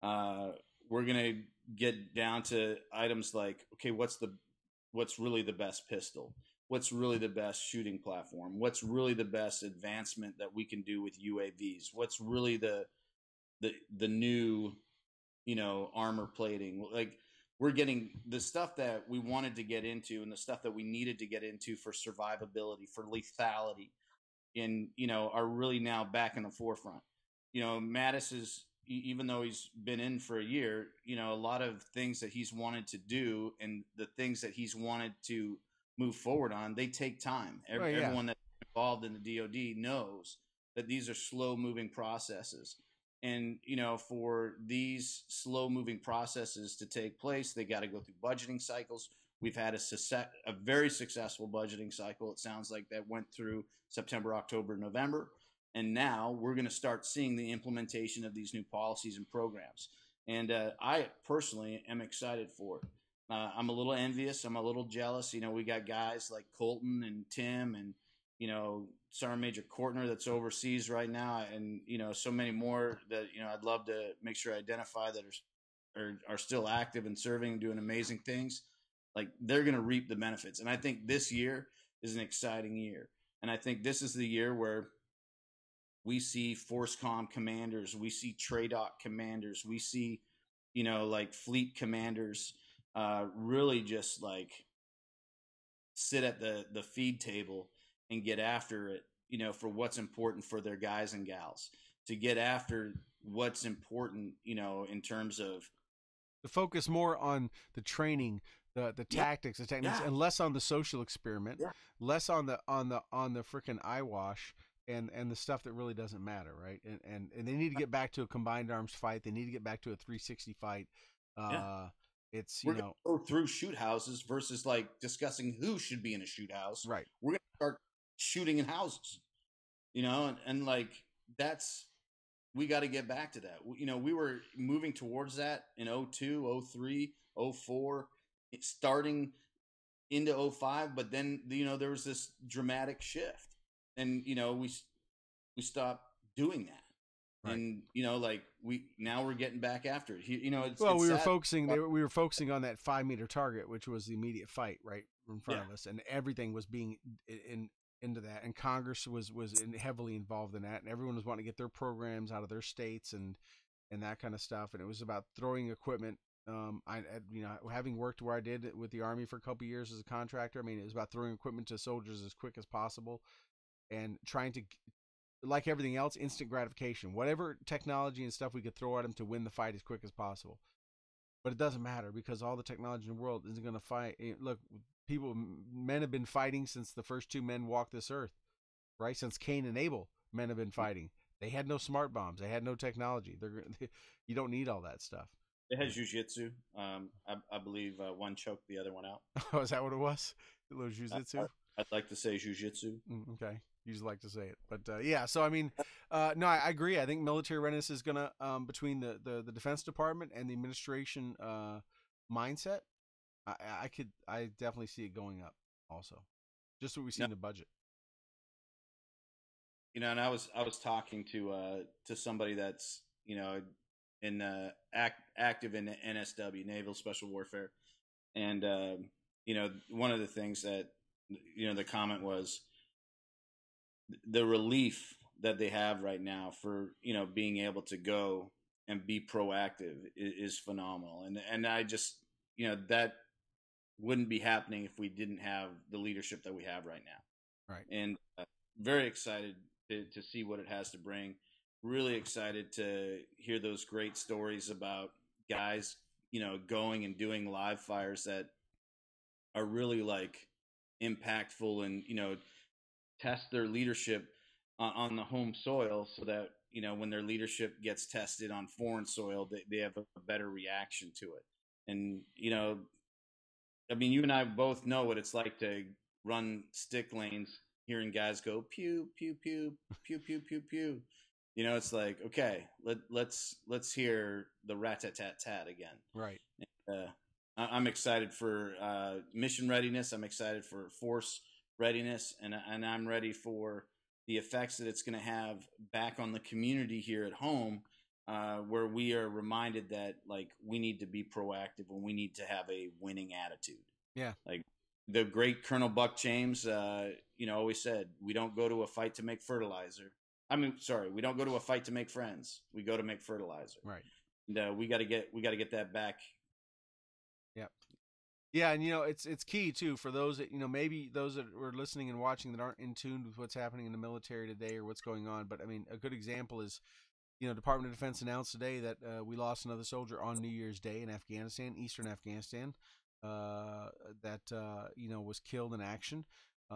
Uh, we're gonna get down to items like, okay, what's really the best pistol? What's really the best shooting platform? What's really the best advancement that we can do with UAVs? What's really the new armor plating? Like, we're getting the stuff that we wanted to get into and the stuff that we needed to get into for survivability, for lethality, and are really now back in the forefront. Mattis is, even though he's been in for a year, a lot of things that he's wanted to do and the things that he's wanted to move forward on, they take time. Well, yeah. Everyone that's involved in the DoD knows that these are slow moving processes. And, for these slow moving processes to take place, they got to go through budgeting cycles. We've had a very successful budgeting cycle. It sounds like that went through September, October, November. And now we're going to start seeing the implementation of these new policies and programs. And I personally am excited for it. I'm a little envious. I'm a little jealous. We got guys like Colton and Tim and, Sergeant Major Courtner that's overseas right now. And, so many more that, I'd love to make sure I identify that are still active and serving and doing amazing things. Like, they're going to reap the benefits. And I think this year is an exciting year. And I think this is the year where we see FORSCOM commanders, we see TRADOC commanders, we see, like fleet commanders, really just like sit at the feed table and get after it, for what's important for their guys and gals, to get after what's important, in terms of To focus more on the training, the tactics, the techniques, and less on the social experiment, less on the freaking eyewash and the stuff that really doesn't matter, right? And they need to get back to a combined arms fight. They need to get back to a 360 fight. It's we're gonna go through shoot houses versus like discussing who should be in a shoot house. right. We're gonna start shooting in houses, and like that's, we got to get back to that. We were moving towards that in 02, 03, 04, starting into 05, but then there was this dramatic shift, and we stopped doing that. Right. And like we're getting back after it. It's we were sad. focusing. We were focusing on that 5-meter target, which was the immediate fight right in front of us, and everything was being into that. And Congress was heavily involved in that, and everyone was wanting to get their programs out of their states and that kind of stuff. And it was about throwing equipment. Having worked where I did with the Army for a couple of years as a contractor, I mean, it was about throwing equipment to soldiers as quick as possible and trying to, like everything else, instant gratification. Whatever technology and stuff we could throw at them to win the fight as quick as possible. But it doesn't matter because all the technology in the world isn't going to fight. Look, men have been fighting since the first two men walked this earth, right? Since Cain and Abel, men have been fighting. They had no smart bombs. They had no technology. You don't need all that stuff. It has jujitsu. I believe one choked the other one out. Oh, is that what it was? A little jujitsu? I'd like to say jujitsu. Okay. You just like to say it. But yeah, so I mean, no, I agree. I think military readiness is going to, between the Defense Department and the administration mindset, I definitely see it going up also. Just what we see in the budget. And I was talking to somebody that's, in active in the NSW, Naval Special Warfare. And, one of the things that, the comment was, the relief that they have right now for being able to go and be proactive is phenomenal, and I just that wouldn't be happening if we didn't have the leadership that we have right now. Right. And very excited to see what it has to bring. Really excited to hear those great stories about guys, going and doing live fires that are really like impactful, and test their leadership on the home soil, so that when their leadership gets tested on foreign soil, they have a better reaction to it. And I mean, you and I both know what it's like to run stick lanes, hearing guys go pew pew pew pew pew pew pew. It's like, okay, let's hear the rat tat tat tat again. Right. I'm excited for mission readiness. I'm excited for force readiness, and I'm ready for the effects that it's going to have back on the community here at home, where we are reminded that like we need to be proactive and we need to have a winning attitude. Yeah. Like the great Colonel Buck James, always said, we don't go to a fight to make fertilizer. We don't go to a fight to make friends. We go to make fertilizer. Right. And we got to get that back. Yep. Yeah, and it's key too for those that maybe those that are listening and watching that aren't in tune with what's happening in the military today or what's going on. But I mean, a good example is Department of Defense announced today that we lost another soldier on New Year's Day in Afghanistan, eastern Afghanistan, that was killed in action.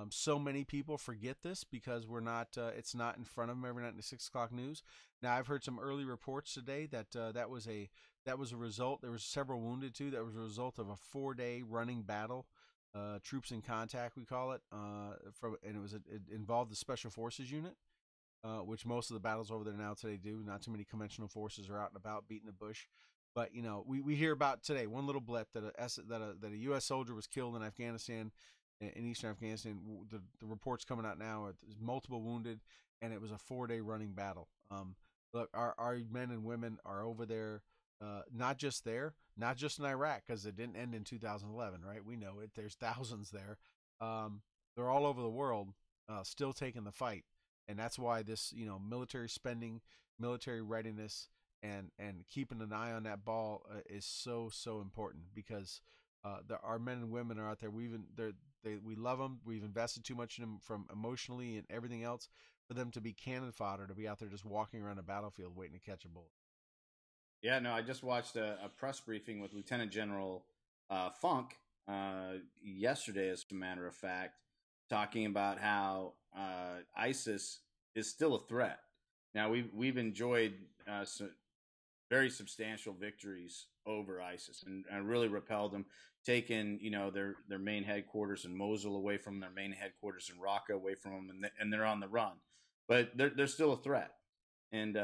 So many people forget this because we're not. It's not in front of them every night in the 6 o'clock news. Now I've heard some early reports today that that was a result. There was several wounded too. That was a result of a 4-day running battle, troops in contact we call it. And it involved the Special Forces unit, which most of the battles over there now today do. Not too many conventional forces are out and about beating the bush. But we hear about today one little blip that a U.S. soldier was killed in Afghanistan. In eastern Afghanistan, the reports coming out now are there's multiple wounded, and it was a 4-day running battle. Look, our men and women are over there, not just in Iraq, because it didn't end in 2011, right? We know it. There's thousands there. They're all over the world, still taking the fight, and that's why this, military spending, military readiness, and keeping an eye on that ball is so important, because our men and women are out there. We love them. We've invested too much in them, from emotionally and everything else, for them to be cannon fodder, to be out there just walking around a battlefield waiting to catch a bullet. Yeah, no, I just watched a press briefing with Lieutenant General Funk yesterday, as a matter of fact, talking about how ISIS is still a threat. Now we've enjoyed some very substantial victories over ISIS, and really repelled them, taken their main headquarters in Mosul away from them, their main headquarters in Raqqa away from them, and they're on the run, but they're still a threat. And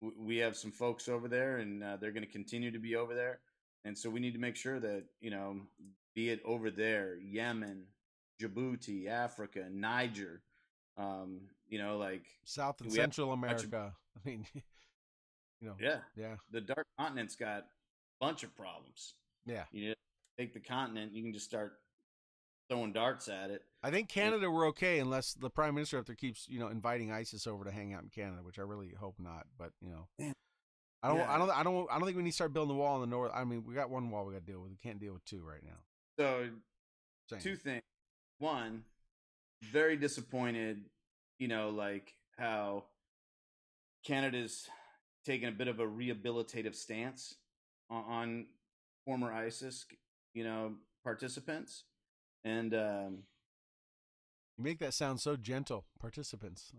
we have some folks over there, and they're going to continue to be over there, and so we need to make sure that be it over there, Yemen, Djibouti, Africa, Niger, like South and Central America. I mean, yeah, yeah. The dark continent's got a bunch of problems. Yeah, take the continent, you can just start throwing darts at it. I think Canada we're okay, unless the Prime Minister up there keeps inviting ISIS over to hang out in Canada, which I really hope not. But Man. I don't think we need to start building the wall in the north. I mean, we got one wall we got to deal with. We can't deal with two right now. So, two things. One, very disappointed. Like how Canada's taking a bit of a rehabilitative stance on former ISIS, participants, and you make that sound so gentle. Participants,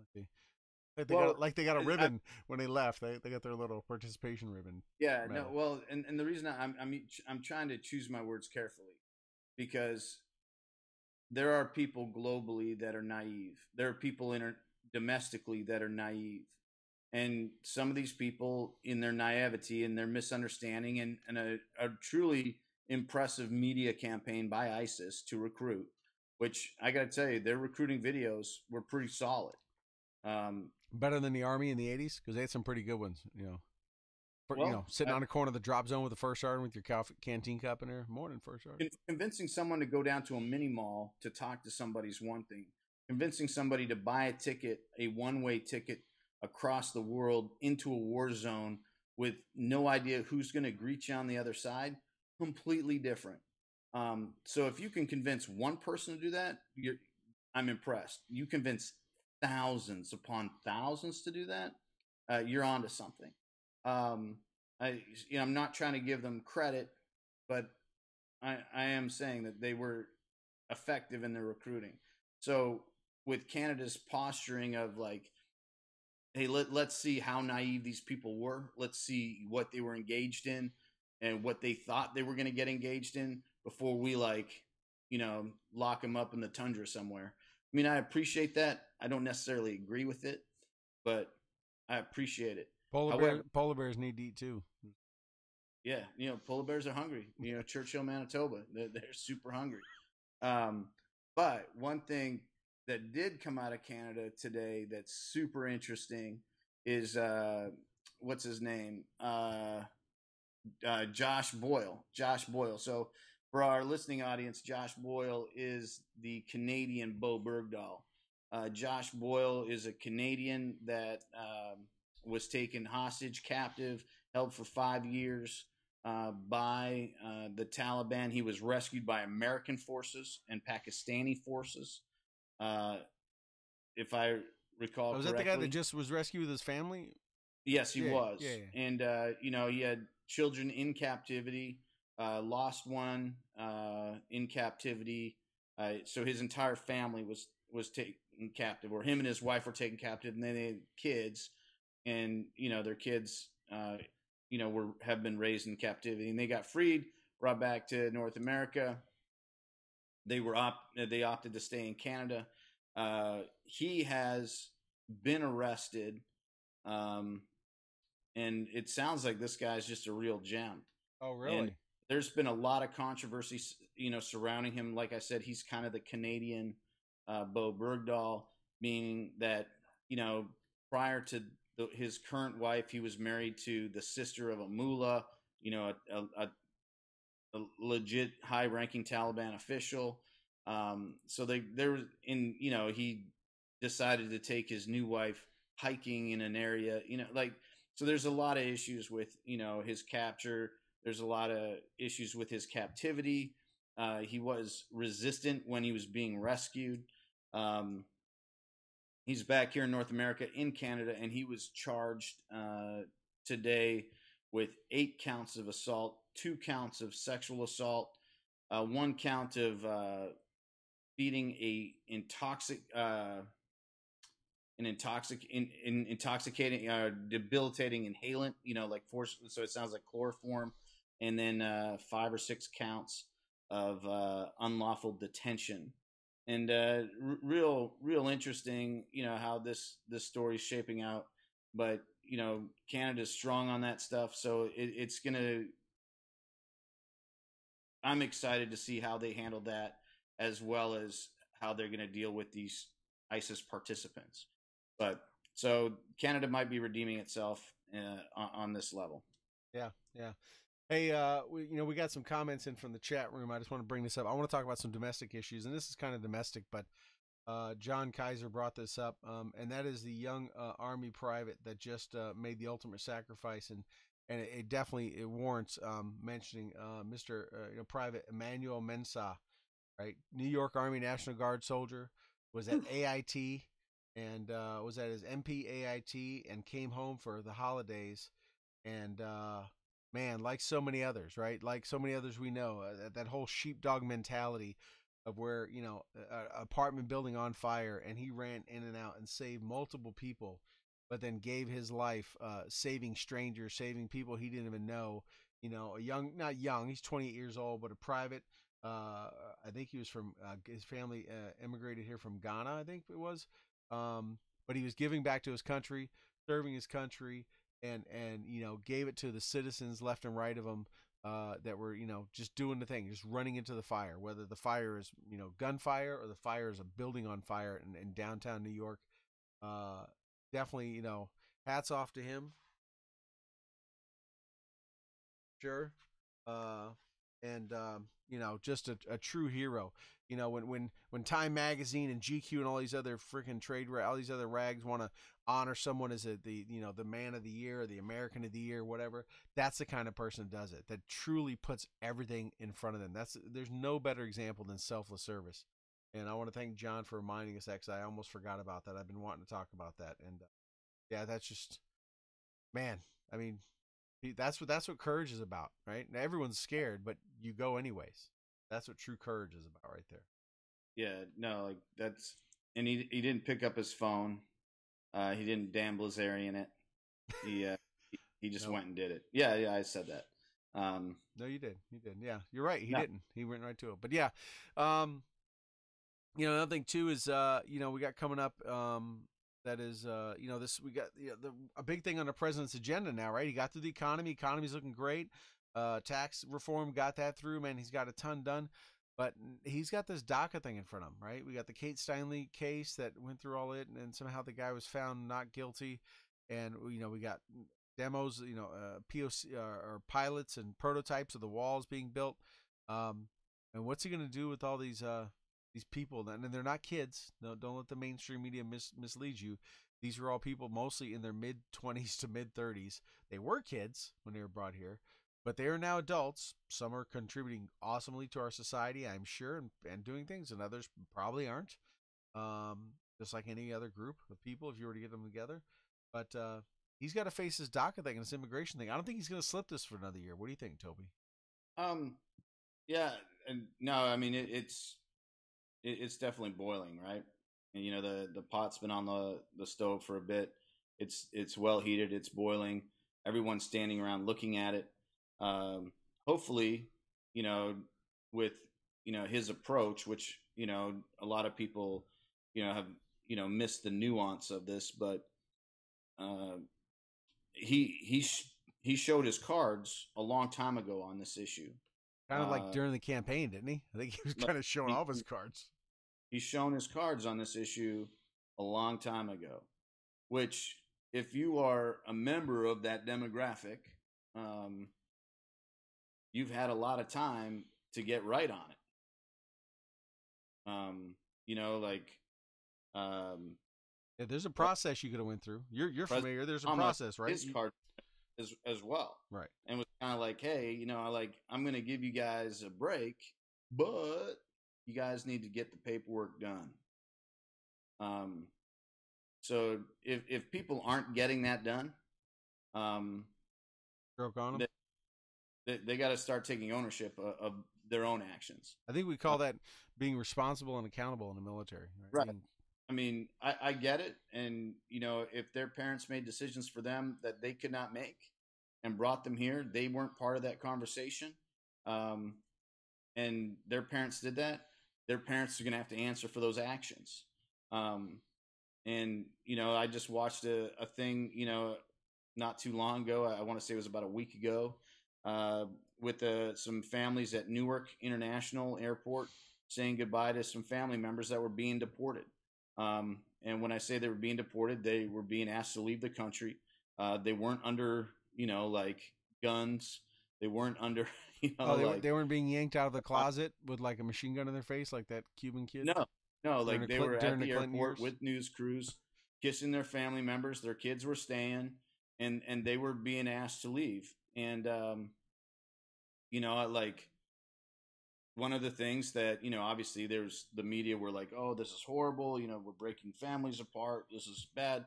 like they got a ribbon when they left. They got their little participation ribbon. Yeah, medal. No, well, and the reason I'm trying to choose my words carefully, because there are people globally that are naive. There are people domestically that are naive. And some of these people, in their naivety and their misunderstanding, and a truly impressive media campaign by ISIS to recruit, which I got to tell you, their recruiting videos were pretty solid. Better than the Army in the 80s, because they had some pretty good ones, sitting on a corner of the drop zone with the first sergeant with your canteen cup in there. Morning, first sergeant. Convincing someone to go down to a mini mall to talk to somebody is one thing. convincing somebody to buy a ticket, a one-way ticket across the world into a war zone with no idea who's going to greet you on the other side, completely different. So if you can convince one person to do that, I'm impressed. You convince thousands upon thousands to do that, you're onto something. Um, I'm not trying to give them credit, but I am saying that they were effective in their recruiting. So with Canada's posturing of like, hey, let's see how naive these people were. Let's see what they were engaged in and what they thought they were going to get engaged in before we lock them up in the tundra somewhere. I mean, I appreciate that. I don't necessarily agree with it, but I appreciate it. Polar bears need to eat too. Yeah, polar bears are hungry. Churchill, Manitoba, they're super hungry. But one thing that did come out of Canada today that's super interesting is what's his name? Josh Boyle. Josh Boyle. So for our listening audience, Josh Boyle is the Canadian Bo Bergdahl. Josh Boyle is a Canadian that was taken hostage, captive, held for 5 years by the Taliban. He was rescued by American forces and Pakistani forces, if I recall Was correctly. that the guy that just was rescued with his family? Yes, he was. Yeah. And, he had children in captivity, lost one in captivity. So his entire family was taken captive, or him and his wife were taken captive, and then they had kids, and their kids have been raised in captivity, and they got freed, brought back to North America. They opted to stay in Canada. He has been arrested, and it sounds like this guy's just a real gem. Oh, really? And there's been a lot of controversy, surrounding him. Like I said, he's kind of the Canadian Bo Bergdahl, meaning that prior to his current wife, he was married to the sister of a mullah, a legit high-ranking Taliban official. So he decided to take his new wife hiking in an area, so there's a lot of issues with, his capture. There's a lot of issues with his captivity. He was resistant when he was being rescued. He's back here in North America, in Canada, and he was charged today with 8 counts of assault, 2 counts of sexual assault, 1 count of feeding an intoxicating, debilitating inhalant, like force. So it sounds like chloroform, and then 5 or 6 counts of unlawful detention. And real interesting, how this story's shaping out. But Canada's strong on that stuff, so it's gonna. I'm excited to see how they handle that, as well as how they're going to deal with these ISIS participants. But so Canada might be redeeming itself on this level. Yeah. Hey, we got some comments in from the chat room. I just want to bring this up. I want to talk about some domestic issues, and this is kind of domestic, but John Kaiser brought this up, and that is the young Army private that just made the ultimate sacrifice, and it definitely warrants mentioning Mr. Private Emmanuel Mensah, right? New York Army National Guard soldier, was at AIT and was at his MPAIT and came home for the holidays, and man, like so many others, right? Like so many others we know, that whole sheepdog mentality of where, apartment building on fire, and he ran in and out and saved multiple people, but then gave his life saving strangers, saving people he didn't even know. Not young, he's 28 years old, but a private. I think he was from his family immigrated here from Ghana, I think it was. But he was giving back to his country, serving his country, and gave it to the citizens left and right of him that were just doing the thing, just running into the fire, whether the fire is gunfire or the fire is a building on fire in downtown New York. Definitely, hats off to him. Sure. And just a true hero. When Time Magazine and GQ and all these other freaking all these other rags want to honor someone as the man of the year or the American of the year, whatever, that's the kind of person that does it. That truly puts everything in front of them. There's no better example than selfless service. And I want to thank John for reminding us that, because I almost forgot about that. I've been wanting to talk about that, and yeah, that's just, man. I mean, that's what courage is about, right? Now, everyone's scared, but you go anyways. That's what true courage is about, right there. Yeah, no, like that's, and he didn't pick up his phone. He didn't Dan Blazarian it. He just No. went and did it. Yeah, I said that. No, you did. Yeah, you're right. He No. didn't. He went right to it. But yeah, another thing too is we got coming up. That is, this we got a big thing on the president's agenda now, right? He got through the economy. Economy's looking great. Tax reform got that through, man. He's got a ton done, but he's got this DACA thing in front of him, right? We got the Kate Steinle case that went through all it, and somehow the guy was found not guilty, and we got demos, POC or pilots and prototypes of the walls being built, and what's he going to do with all these people? And they're not kids. No, don't let the mainstream media mislead you. These were all people mostly in their mid-20s to mid-30s. They were kids when they were brought here, but they are now adults. Some are contributing awesomely to our society, I'm sure, and doing things, and others probably aren't. Just like any other group of people, if you were to get them together. But he's got to face his DACA thing and this immigration thing. I don't think he's going to slip this for another year. What do you think, Toby? Yeah, and no, I mean it's definitely boiling, right? And the pot's been on the stove for a bit. It's well heated. It's boiling. Everyone's standing around looking at it. Hopefully, with his approach, which a lot of people have missed the nuance of this, but he showed his cards a long time ago on this issue. Kind of like during the campaign, didn't he? I think he was kind of showing all of his cards. He's shown his cards on this issue a long time ago, which, if you are a member of that demographic, you've had a lot of time to get right on it. Yeah, there's a process you could have went through. You're familiar. There's a process, right? His card as well, right? And was kind of like, hey, I'm going to give you guys a break, but you guys need to get the paperwork done. So if people aren't getting that done, stroke on them. They got to start taking ownership of their own actions. I think we call that being responsible and accountable in the military. Right. I get it. And, if their parents made decisions for them that they could not make and brought them here, they weren't part of that conversation. And their parents did that. Their parents are going to have to answer for those actions. And, I just watched a thing, not too long ago. I want to say it was about a week ago, with some families at Newark International Airport saying goodbye to some family members that were being deported. And when I say they were being deported, they were being asked to leave the country. They weren't under, like guns. They weren't under, they weren't being yanked out of the closet with like a machine gun in their face, like that Cuban kid. No, like they were at the airport with news crews, kissing their family members. Their kids were staying, and they were being asked to leave. And, like one of the things that, obviously there's the media were like, oh, this is horrible. We're breaking families apart. This is bad.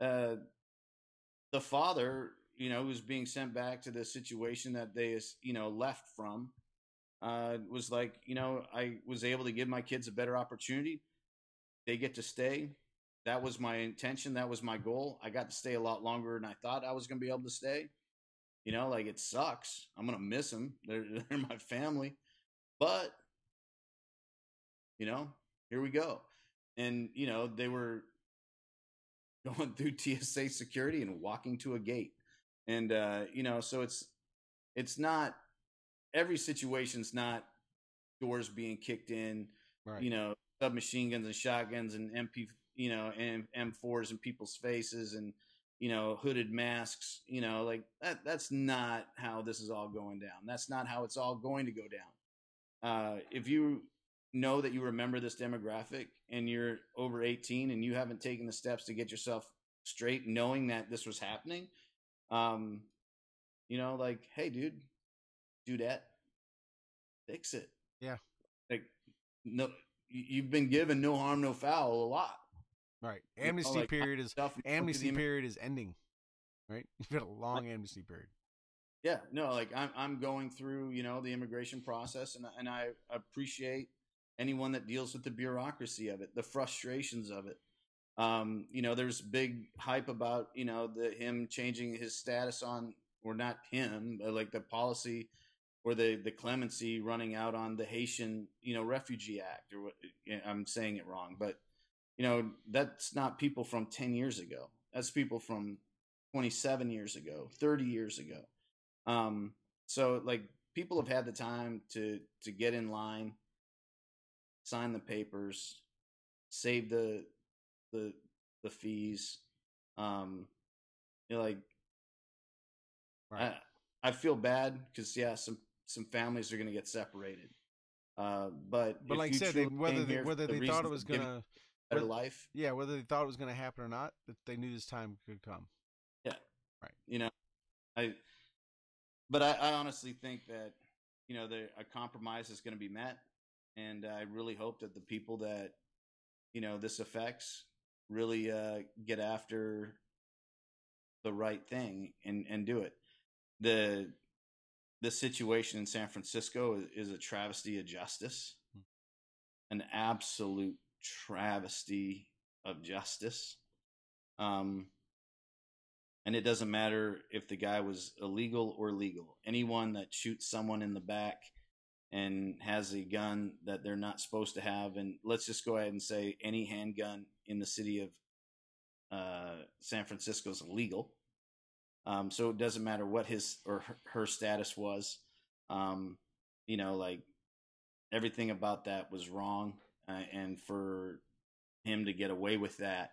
The father, who's being sent back to the situation that they, left from, was like, I was able to give my kids a better opportunity. They get to stay. That was my intention. That was my goal. I got to stay a lot longer than I thought I was going to be able to stay. Like it sucks. I'm going to miss them. They're my family. But, here we go. And, they were going through TSA security and walking to a gate. And, so it's not, every situation's not doors being kicked in, right. Submachine guns and shotguns and and M4s in people's faces and, hooded masks, like that's not how this is all going down. That's not how it's all going to go down. if you know that you remember this demographic and you're over 18 and you haven't taken the steps to get yourself straight, knowing that this was happening, like, hey, dude, do that, fix it. Yeah. Like, no, you've been given no harm, no foul a lot. Right. Amnesty period is ending. Right. You've got a long amnesty period. Yeah. No, like I'm going through, the immigration process, and I appreciate anyone that deals with the bureaucracy of it, the frustrations of it. There's big hype about, him changing his status on, or not him, but like the policy or the clemency running out on the Haitian, Refugee Act, or what, I'm saying it wrong, but that's not people from 10 years ago. That's people from 27 years ago, 30 years ago. So like people have had the time to get in line, sign the papers, save the fees. Like, right. I feel bad because some families are going to get separated. But like I said, whether they thought it was going to better life. Yeah, whether they thought it was going to happen or not, that they knew this time could come. Yeah, right. But I honestly think that a compromise is going to be met, and I really hope that the people that this affects really get after the right thing and do it. The situation in San Francisco is a travesty of justice, an absolute travesty of justice. And it doesn't matter if the guy was illegal or legal. Anyone that shoots someone in the back and has a gun that they're not supposed to have, and let's just go ahead and say any handgun in the city of San Francisco is illegal. So it doesn't matter what his or her status was. Like everything about that was wrong. And for him to get away with that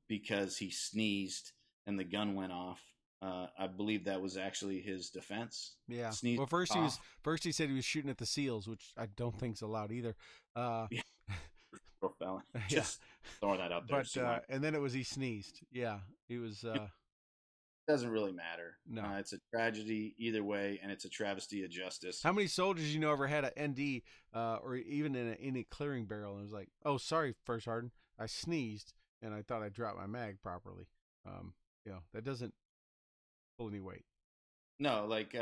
because he sneezed and the gun went off. I believe that was actually his defense. Yeah. Sneezed well, first he said he was shooting at the seals, which I don't think is allowed either. Yeah. Just throwing that out there. But and then it was he sneezed. Yeah, he was. Doesn't really matter. No, it's a tragedy either way, and it's a travesty of justice. How many soldiers ever had an ND or even in a clearing barrel and was like, "Oh, sorry, First Sergeant, I sneezed and I thought I dropped my mag properly." That doesn't pull any weight. No, like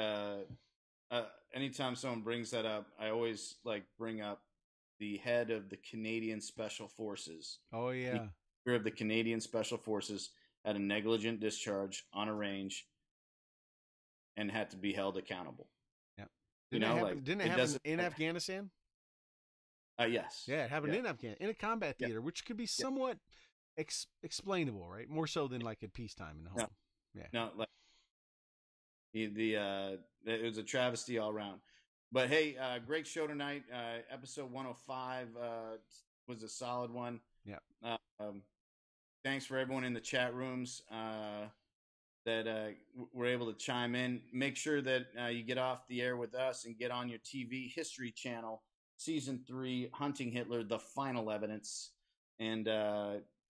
anytime someone brings that up, I always bring up the head of the Canadian Special Forces. Oh yeah, the leader of the Canadian Special Forces had a negligent discharge on a range and had to be held accountable. Yeah, didn't it happen in Afghanistan? Yes. Yeah, it happened in Afghanistan in a combat theater, which could be somewhat explainable, right? More so than like at peacetime in the home. No, it was a travesty all around. But hey, great show tonight. Episode 105 was a solid one. Yeah. Thanks for everyone in the chat rooms that were able to chime in. Make sure that you get off the air with us and get on your TV History Channel, Season 3, Hunting Hitler, The Final Evidence, and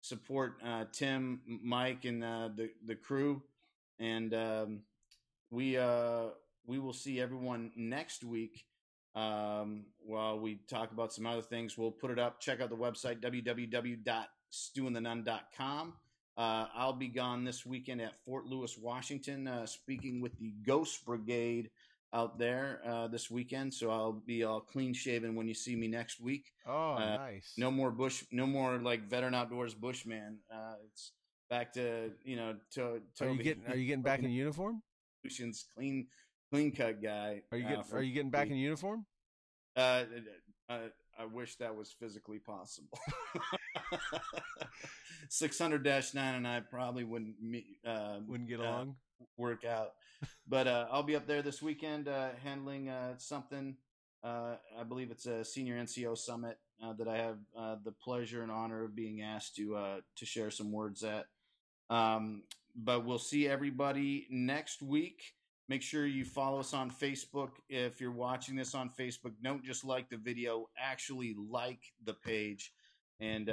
support Tim, Mike, and the crew. And we will see everyone next week while we talk about some other things. We'll put it up. Check out the website, www.stewandthenunn.com. I'll be gone this weekend at Fort Lewis, Washington, speaking with the Ghost Brigade out there this weekend. So I'll be all clean shaven when you see me next week. Oh, nice. No more like Veteran Outdoors Bushman. It's back to Are you getting back in uniform? Clean cut guy. Are you getting back in uniform? I wish that was physically possible. 600-9 and I probably wouldn't get along, work out. But I'll be up there this weekend handling something. I believe it's a senior NCO summit that I have the pleasure and honor of being asked to share some words at. But we'll see everybody next week. Make sure you follow us on Facebook. If you're watching this on Facebook, don't just like the video, actually like the page. And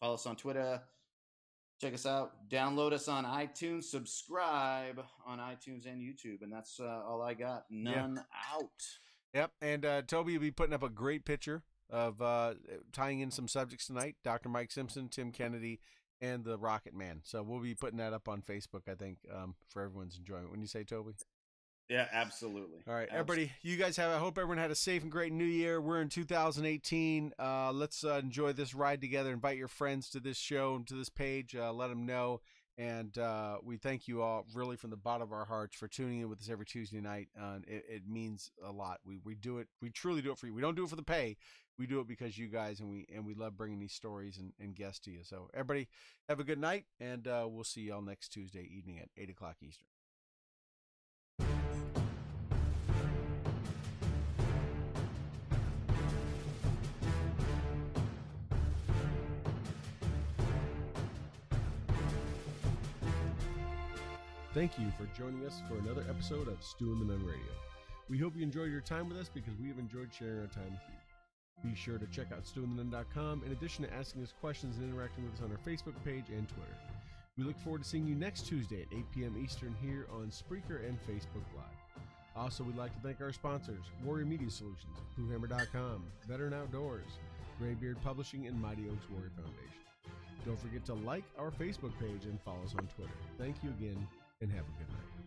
follow us on Twitter. Check us out. Download us on iTunes. Subscribe on iTunes and YouTube. And that's all I got. None out. Yep. And Toby will be putting up a great picture of tying in some subjects tonight. Dr. Mike Simpson, Tim Kennedy, and the Rocket Man. So we'll be putting that up on Facebook, I think, for everyone's enjoyment. When you say, Toby? Yeah, absolutely. All right, everybody, you guys I hope everyone had a safe and great new year. We're in 2018. Let's enjoy this ride together. Invite your friends to this show and to this page. Let them know. And we thank you all really from the bottom of our hearts for tuning in with us every Tuesday night. It means a lot. We do it. We truly do it for you. We don't do it for the pay. We do it because you guys, and we love bringing these stories and guests to you. So everybody have a good night, and we'll see y'all next Tuesday evening at 8 o'clock Eastern. Thank you for joining us for another episode of Stu and the Nunn Radio. We hope you enjoyed your time with us because we have enjoyed sharing our time with you. Be sure to check out stewandthenunn.com in addition to asking us questions and interacting with us on our Facebook page and Twitter. We look forward to seeing you next Tuesday at 8 p.m. Eastern here on Spreaker and Facebook Live. Also, we'd like to thank our sponsors, Warrior Media Solutions, BlueHammer.com, Veteran Outdoors, Graybeard Publishing, and Mighty Oaks Warrior Foundation. Don't forget to like our Facebook page and follow us on Twitter. Thank you again, and have a good night.